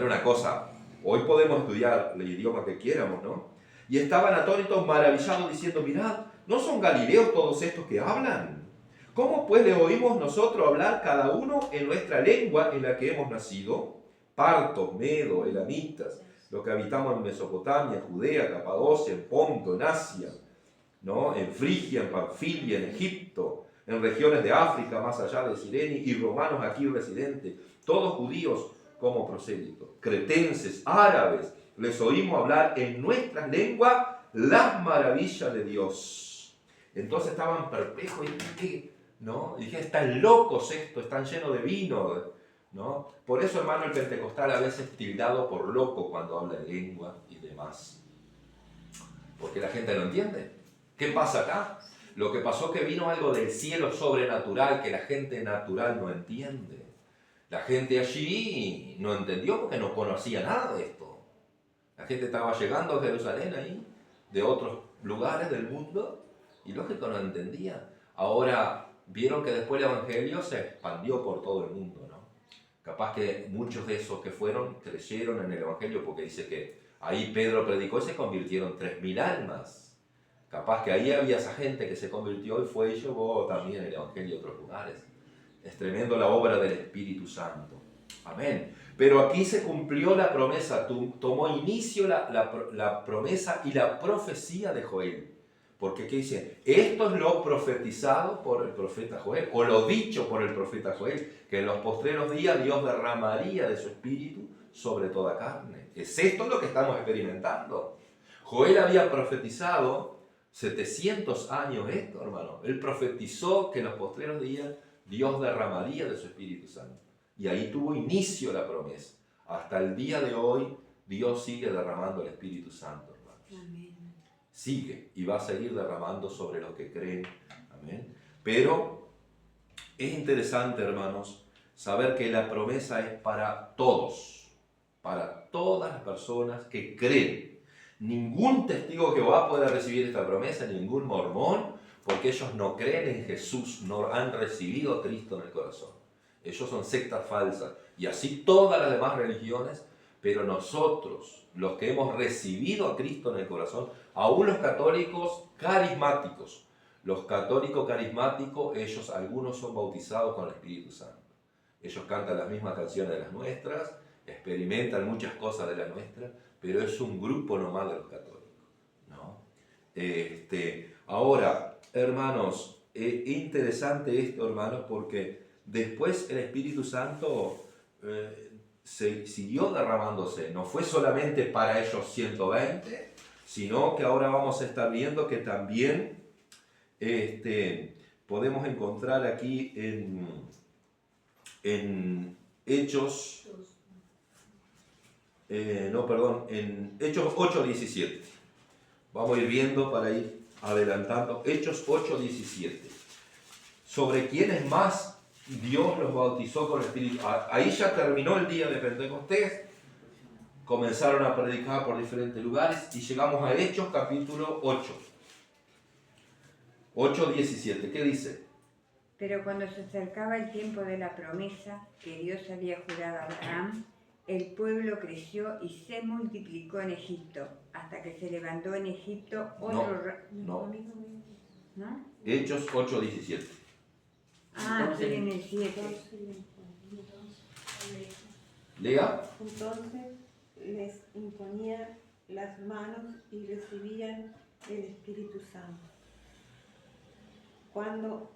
una cosa, hoy podemos estudiar el idioma que quieramos, ¿no? Y estaban atónitos, maravillados, diciendo, mirad, ¿no son galileos todos estos que hablan? ¿Cómo pues le oímos nosotros hablar cada uno en nuestra lengua en la que hemos nacido? Partos, medos, elamitas, los que habitamos en Mesopotamia, Judea, Capadocia, en Ponto, en Asia, ¿no? En Frigia, en Panfilia, en Egipto, en regiones de África, más allá de Cirene, y romanos aquí residentes, todos judíos como prosélitos, cretenses, árabes, les oímos hablar en nuestras lenguas las maravillas de Dios. Entonces estaban perplejos y ¿qué? ¿No? Y dije, están locos estos, están llenos de vino, ¿no? Por eso, hermano, el pentecostal a veces tildado por loco cuando habla de lengua y demás. Porque la gente no entiende. ¿Qué pasa acá? Lo que pasó es que vino algo del cielo sobrenatural que la gente natural no entiende. La gente allí no entendió porque no conocía nada de esto. La gente estaba llegando a Jerusalén ahí, de otros lugares del mundo, y lógico no entendía. Ahora vieron que después el evangelio se expandió por todo el mundo, ¿no? Capaz que muchos de esos que fueron creyeron en el evangelio, porque dice que ahí Pedro predicó y se convirtieron 3.000 almas. Capaz que ahí había esa gente que se convirtió y fue y llevó también el evangelio a otros lugares. Es tremendo la obra del Espíritu Santo. Amén. Pero aquí se cumplió la promesa, tomó inicio la promesa y la profecía de Joel. Porque ¿qué dice? Esto es lo profetizado por el profeta Joel, o lo dicho por el profeta Joel, que en los postreros días Dios derramaría de su espíritu sobre toda carne. ¿Es esto lo que estamos experimentando? Joel había profetizado 700 años esto, hermano. Él profetizó que en los postreros días Dios derramaría de su Espíritu Santo. Y ahí tuvo inicio la promesa. Hasta el día de hoy, Dios sigue derramando el Espíritu Santo, hermanos. Amén. Sigue y va a seguir derramando sobre los que creen. Amén. Pero es interesante, hermanos, saber que la promesa es para todos, para todas las personas que creen. Ningún testigo de Jehová puede recibir esta promesa, ningún mormón, porque ellos no creen en Jesús, no han recibido a Cristo en el corazón. Ellos son sectas falsas, y así todas las demás religiones, pero nosotros, los que hemos recibido a Cristo en el corazón, aún los católicos carismáticos, los católicos carismáticos, ellos algunos son bautizados con el Espíritu Santo. Ellos cantan las mismas canciones de las nuestras, experimentan muchas cosas de las nuestras, pero es un grupo nomás de los católicos, ¿no? Ahora, hermanos, es interesante esto, hermanos, porque después el Espíritu Santo se siguió derramándose. No fue solamente para ellos 120, sino que ahora vamos a estar viendo que también podemos encontrar aquí en Hechos, en Hechos 8:17. Vamos a ir viendo para ir adelantando. Hechos 8:17. Sobre quiénes más Dios los bautizó con el Espíritu. Ahí ya terminó el día de Pentecostés. Comenzaron a predicar por diferentes lugares y llegamos a Hechos capítulo 8. 8:17. ¿Qué dice? Pero cuando se acercaba el tiempo de la promesa que Dios había jurado a Abraham, el pueblo creció y se multiplicó en Egipto, hasta que se levantó en Egipto otro... No. ¿No? Hechos 8:17. Ah, estoy en el 7. Lea. Entonces les imponía las manos y recibían el Espíritu Santo. Cuando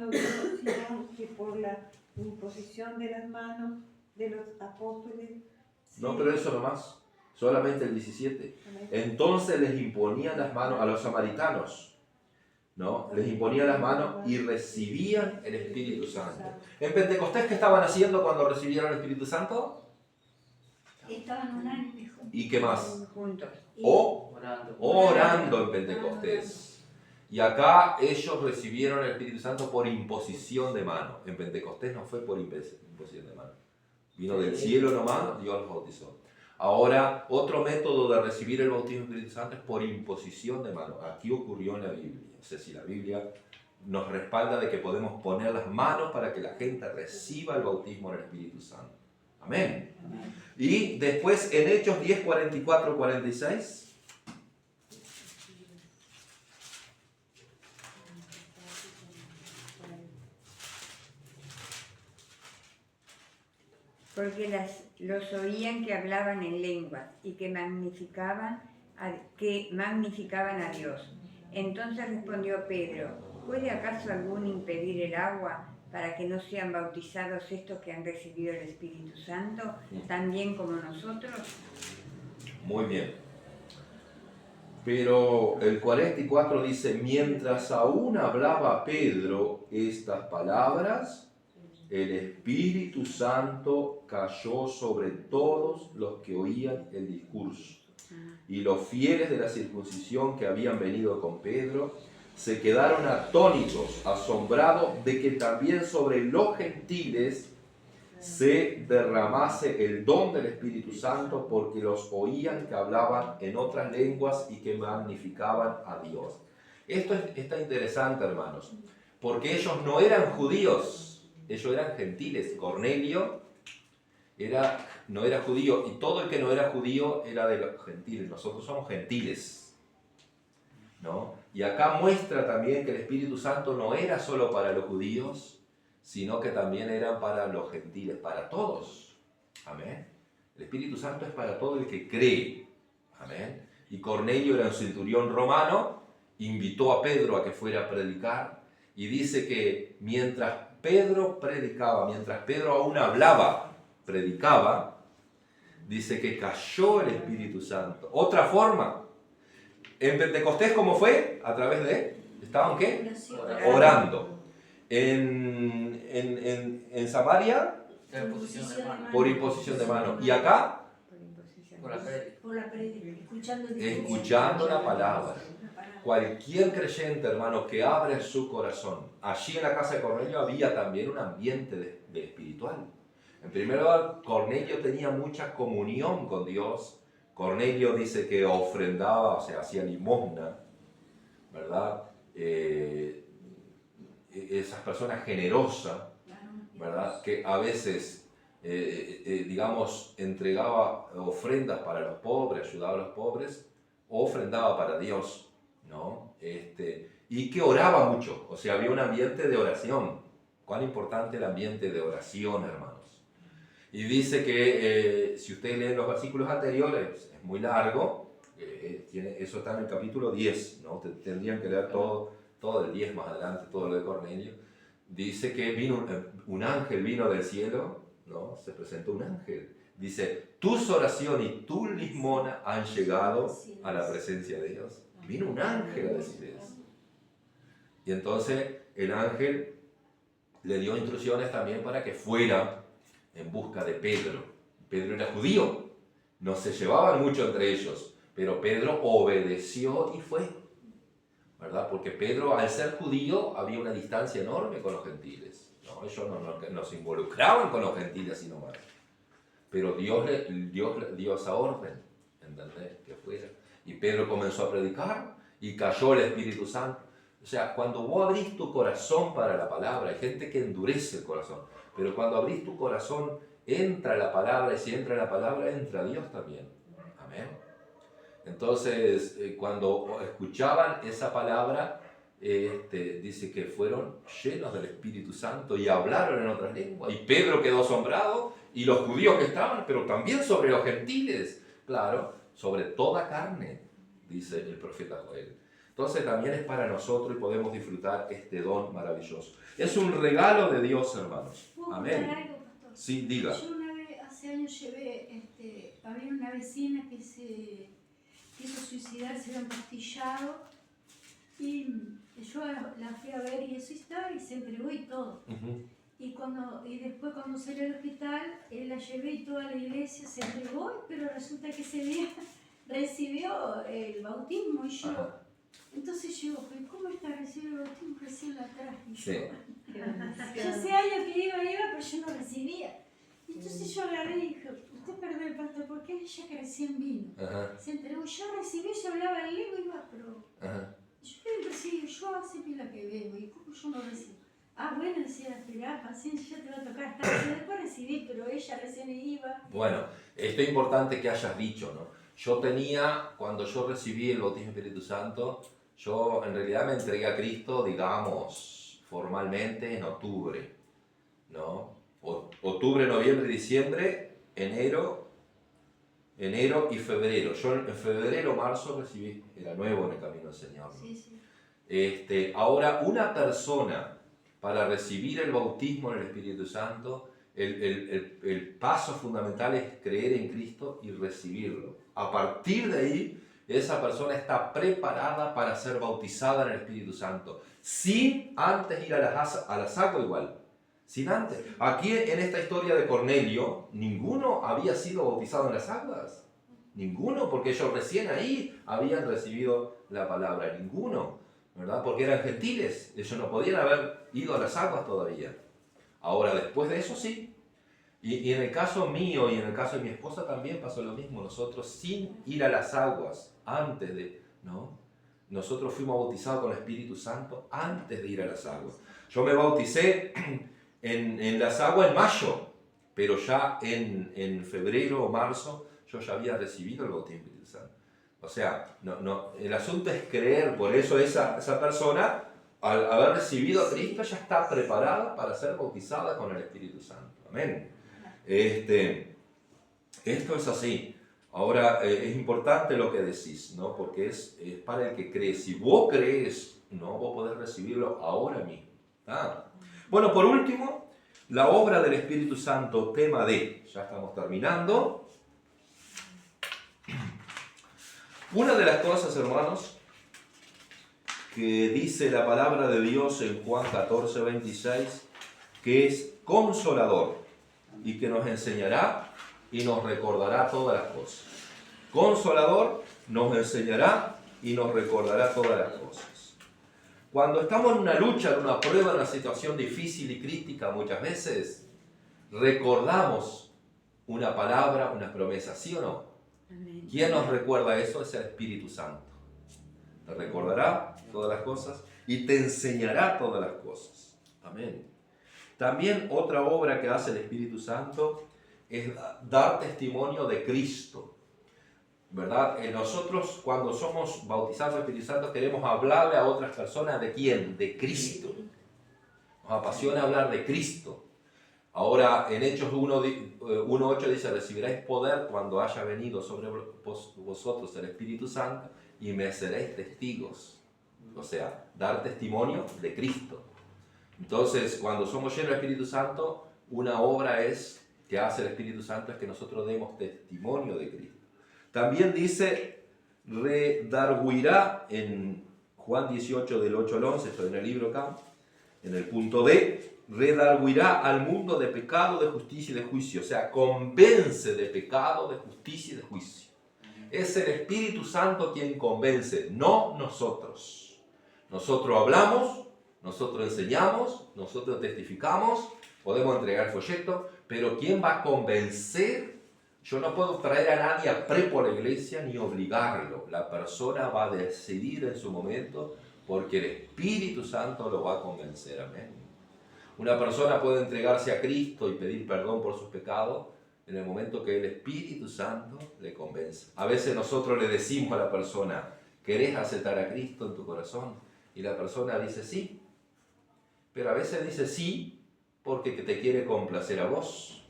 vio Simón que por la imposición de las manos de los apóstoles... No, pero eso nomás, solamente el 17. Entonces les imponían las manos a los samaritanos, ¿no? Les imponían las manos y recibían el Espíritu Santo. ¿En Pentecostés qué estaban haciendo cuando recibieron el Espíritu Santo? Estaban unánimes. ¿Y qué más? Juntos. Orando en Pentecostés. Y acá ellos recibieron el Espíritu Santo por imposición de mano. En Pentecostés no fue por imposición de mano. Vino del cielo nomás, Dios los bautizó. Ahora, otro método de recibir el bautismo del Espíritu Santo es por imposición de mano. Aquí ocurrió en la Biblia. O sea, si la Biblia nos respalda de que podemos poner las manos para que la gente reciba el bautismo del Espíritu Santo. Amén. Y después en Hechos 10, 44, 46... Porque los oían que hablaban en lenguas y que magnificaban a Dios. Entonces respondió Pedro: ¿puede acaso alguno impedir el agua para que no sean bautizados estos que han recibido el Espíritu Santo, también como nosotros? Muy bien. Pero el 44 dice: mientras aún hablaba Pedro estas palabras, el Espíritu Santo cayó sobre todos los que oían el discurso. Y los fieles de la circuncisión que habían venido con Pedro se quedaron atónitos, asombrados de que también sobre los gentiles se derramase el don del Espíritu Santo, porque los oían que hablaban en otras lenguas y que magnificaban a Dios. Esto está interesante, hermanos, porque ellos no eran judíos. Ellos eran gentiles. Cornelio no era judío, y todo el que no era judío era de los gentiles. Nosotros somos gentiles, ¿no? Y acá muestra también que el Espíritu Santo no era solo para los judíos, sino que también era para los gentiles, para todos. Amén. El Espíritu Santo es para todo el que cree. Amén. Y Cornelio era un centurión romano, invitó a Pedro a que fuera a predicar, y dice que mientras Pedro predicaba, mientras Pedro aún hablaba, predicaba, dice que cayó el Espíritu Santo. Otra forma, en Pentecostés, ¿cómo fue? A través de, ¿estaban qué? Orando. En Samaria, por imposición de mano. ¿Y acá? Por la prédica, Escuchando la palabra. Cualquier creyente, hermano, que abre su corazón. Allí en la casa de Cornelio había también un ambiente de espiritual. En primer lugar, Cornelio tenía mucha comunión con Dios, Cornelio dice que ofrendaba, o sea, hacía limosna, ¿verdad? Esas personas generosas, ¿verdad? Que a veces, digamos, entregaba ofrendas para los pobres, ayudaba a los pobres, o ofrendaba para Dios, ¿no? Y que oraba mucho, o sea, había un ambiente de oración. Cuán importante el ambiente de oración, hermanos. Y dice que, si ustedes leen los versículos anteriores, es muy largo, eso está en el capítulo 10, ¿no? Tendrían que leer todo el 10 más adelante, todo lo de Cornelio. Dice que vino un ángel vino del cielo, ¿no? Se presentó un ángel. Dice, tus oraciones y tu limosna han llegado a la presencia de Dios. Vino un ángel a decir eso. Y entonces el ángel le dio instrucciones también para que fuera en busca de Pedro. Pedro era judío, no se llevaban mucho entre ellos, pero Pedro obedeció y fue, ¿verdad? Porque Pedro, al ser judío, había una distancia enorme con los gentiles, ¿no? Ellos no se involucraban con los gentiles sino más. Pero Dios dio esa orden, ¿entendés? Que fuera. Y Pedro comenzó a predicar y cayó el Espíritu Santo. O sea, cuando vos abrís tu corazón para la palabra, hay gente que endurece el corazón, pero cuando abrís tu corazón, entra la palabra, y si entra la palabra, entra Dios también. Amén. Entonces, cuando escuchaban esa palabra, dice que fueron llenos del Espíritu Santo y hablaron en otras lenguas. Y Pedro quedó asombrado, y los judíos que estaban, pero también sobre los gentiles. Claro, sobre toda carne, dice el profeta Joel. Entonces también es para nosotros y podemos disfrutar este don maravilloso. Es un regalo de Dios, hermanos. Amén. ¿Puedo contar algo, pastor? Sí, diga. Yo una vez, hace años llevé, había una vecina que se quiso suicidar, se había empastillado y yo la fui a ver y eso estaba y se entregó y todo. Y después cuando salió al hospital, la llevé y toda la iglesia se entregó, pero resulta que ese día recibió el bautismo y yo... Ajá. Entonces yo, ¿cómo está recibiendo el bautismo? Recién la traje. Sí. Yo hace años que iba, pero yo no recibía. Entonces yo agarré y dije, usted perdón el pastor, porque ella que recién vino. Ajá. Se entregó, yo recibí, yo hablaba en lengua y iba, pero... Ajá. Yo recibí, yo hace pila que vengo, ¿y cómo yo no recibo? Ah, bueno, decía, esperá, paciencia, ya te va a tocar estar. Yo después recibí, pero ella recién iba. Bueno, esto es importante que hayas dicho, ¿no? Yo tenía, cuando yo recibí el bautismo del Espíritu Santo, yo en realidad me entregué a Cristo, digamos, formalmente en octubre, ¿no? Octubre, noviembre, diciembre, enero y febrero. Yo en febrero, marzo recibí, era nuevo en el camino del Señor, ¿no? Sí, sí. Ahora, una persona para recibir el bautismo en el Espíritu Santo, el paso fundamental es creer en Cristo y recibirlo. A partir de ahí, esa persona está preparada para ser bautizada en el Espíritu Santo, sin antes ir a las aguas igual, sin antes. Aquí en esta historia de Cornelio, ninguno había sido bautizado en las aguas, ninguno, porque ellos recién ahí habían recibido la palabra, ninguno, ¿verdad? Porque eran gentiles, ellos no podían haber ido a las aguas todavía. Ahora, después de eso sí. Y en el caso mío y en el caso de mi esposa también pasó lo mismo. Nosotros sin ir a las aguas, antes de, ¿no? Nosotros fuimos bautizados con el Espíritu Santo antes de ir a las aguas. Yo me bauticé en las aguas en mayo, pero ya en febrero o marzo yo ya había recibido el bautismo del Espíritu Santo. O sea, el asunto es creer, por eso esa persona, al haber recibido a Cristo, ya está preparada para ser bautizada con el Espíritu Santo. Amén. Esto es así. Ahora, es importante lo que decís, ¿no? Porque es para el que cree. Si vos crees, ¿no? Vos podés recibirlo ahora mismo. ¿Ah? Bueno, por último, la obra del Espíritu Santo, tema D. Ya estamos terminando. Una de las cosas, hermanos, que dice la palabra de Dios en Juan 14, 26, que es consolador y que nos enseñará y nos recordará todas las cosas. Consolador nos enseñará y nos recordará todas las cosas. Cuando estamos en una lucha, en una prueba, en una situación difícil y crítica, muchas veces recordamos una palabra, una promesa, ¿sí o no? Amén. ¿Quién nos recuerda eso? Es el Espíritu Santo. Te recordará todas las cosas y te enseñará todas las cosas. Amén. También otra obra que hace el Espíritu Santo es dar testimonio de Cristo, ¿verdad? Nosotros cuando somos bautizados en el Espíritu Santo queremos hablarle a otras personas ¿de quién? De Cristo. Nos apasiona hablar de Cristo. Ahora en Hechos 1:8 dice, recibiréis poder cuando haya venido sobre vosotros el Espíritu Santo y me seréis testigos. O sea, dar testimonio de Cristo. Entonces, cuando somos llenos del Espíritu Santo, una obra que hace el Espíritu Santo es que nosotros demos testimonio de Cristo. También dice, redarguirá en Juan 18 del 8 al 11, estoy en el libro acá, en el punto D, redarguirá al mundo de pecado, de justicia y de juicio. O sea, convence de pecado, de justicia y de juicio. Es el Espíritu Santo quien convence, no nosotros. Nosotros hablamos, nosotros enseñamos, nosotros testificamos, podemos entregar folletos, pero ¿quién va a convencer? Yo no puedo traer a nadie a prepo a la iglesia ni obligarlo. La persona va a decidir en su momento porque el Espíritu Santo lo va a convencer. Amén. Una persona puede entregarse a Cristo y pedir perdón por sus pecados en el momento que el Espíritu Santo le convence. A veces nosotros le decimos a la persona, ¿querés aceptar a Cristo en tu corazón? Y la persona dice sí, pero a veces dice sí porque te quiere complacer a vos.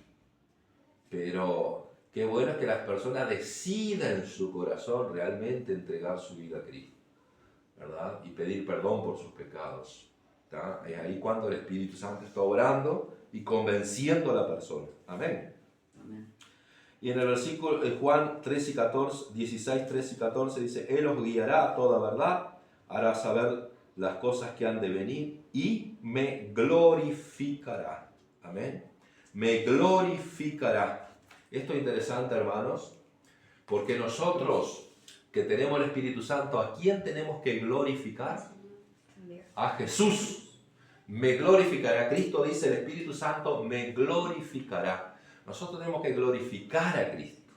Pero qué bueno es que las personas decidan en su corazón realmente entregar su vida a Cristo, ¿verdad? Y pedir perdón por sus pecados. ¿Tá? Es ahí cuando el Espíritu Santo está obrando y convenciendo a la persona. Amén. Amén. Y en el versículo Juan 16, 13 y 14 dice, Él os guiará a toda verdad, hará saber las cosas que han de venir y me glorificará. Amén. Me glorificará. Esto es interesante, hermanos, porque nosotros que tenemos el Espíritu Santo, ¿a quién tenemos que glorificar? A Jesús. Me glorificará. Cristo dice, el Espíritu Santo me glorificará. Nosotros tenemos que glorificar a Cristo.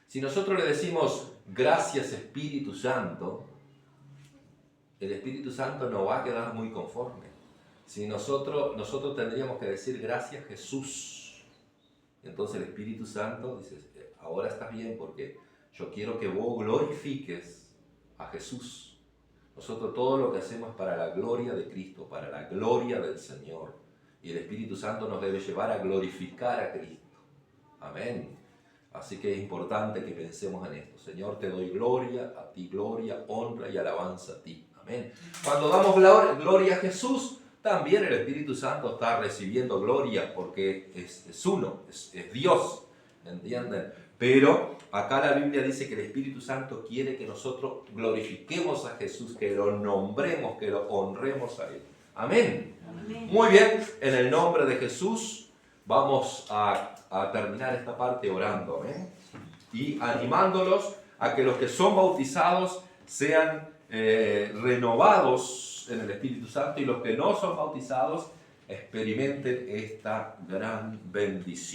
Si nosotros le decimos, gracias Espíritu Santo, el Espíritu Santo no va a quedar muy conforme. Si nosotros tendríamos que decir, gracias Jesús. Entonces el Espíritu Santo dice, ahora estás bien porque yo quiero que vos glorifiques a Jesús. Nosotros todo lo que hacemos es para la gloria de Cristo, para la gloria del Señor. Y el Espíritu Santo nos debe llevar a glorificar a Cristo. Amén. Así que es importante que pensemos en esto. Señor, te doy gloria, a ti gloria, honra y alabanza a ti. Amén. Cuando damos gloria a Jesús, también el Espíritu Santo está recibiendo gloria porque es uno, es Dios. ¿Entienden? Pero acá la Biblia dice que el Espíritu Santo quiere que nosotros glorifiquemos a Jesús, que lo nombremos, que lo honremos a Él. Amén. Amén. Muy bien, en el nombre de Jesús vamos a terminar esta parte orando. Amén. Y animándolos a que los que son bautizados sean renovados en el Espíritu Santo y los que no son bautizados experimenten esta gran bendición.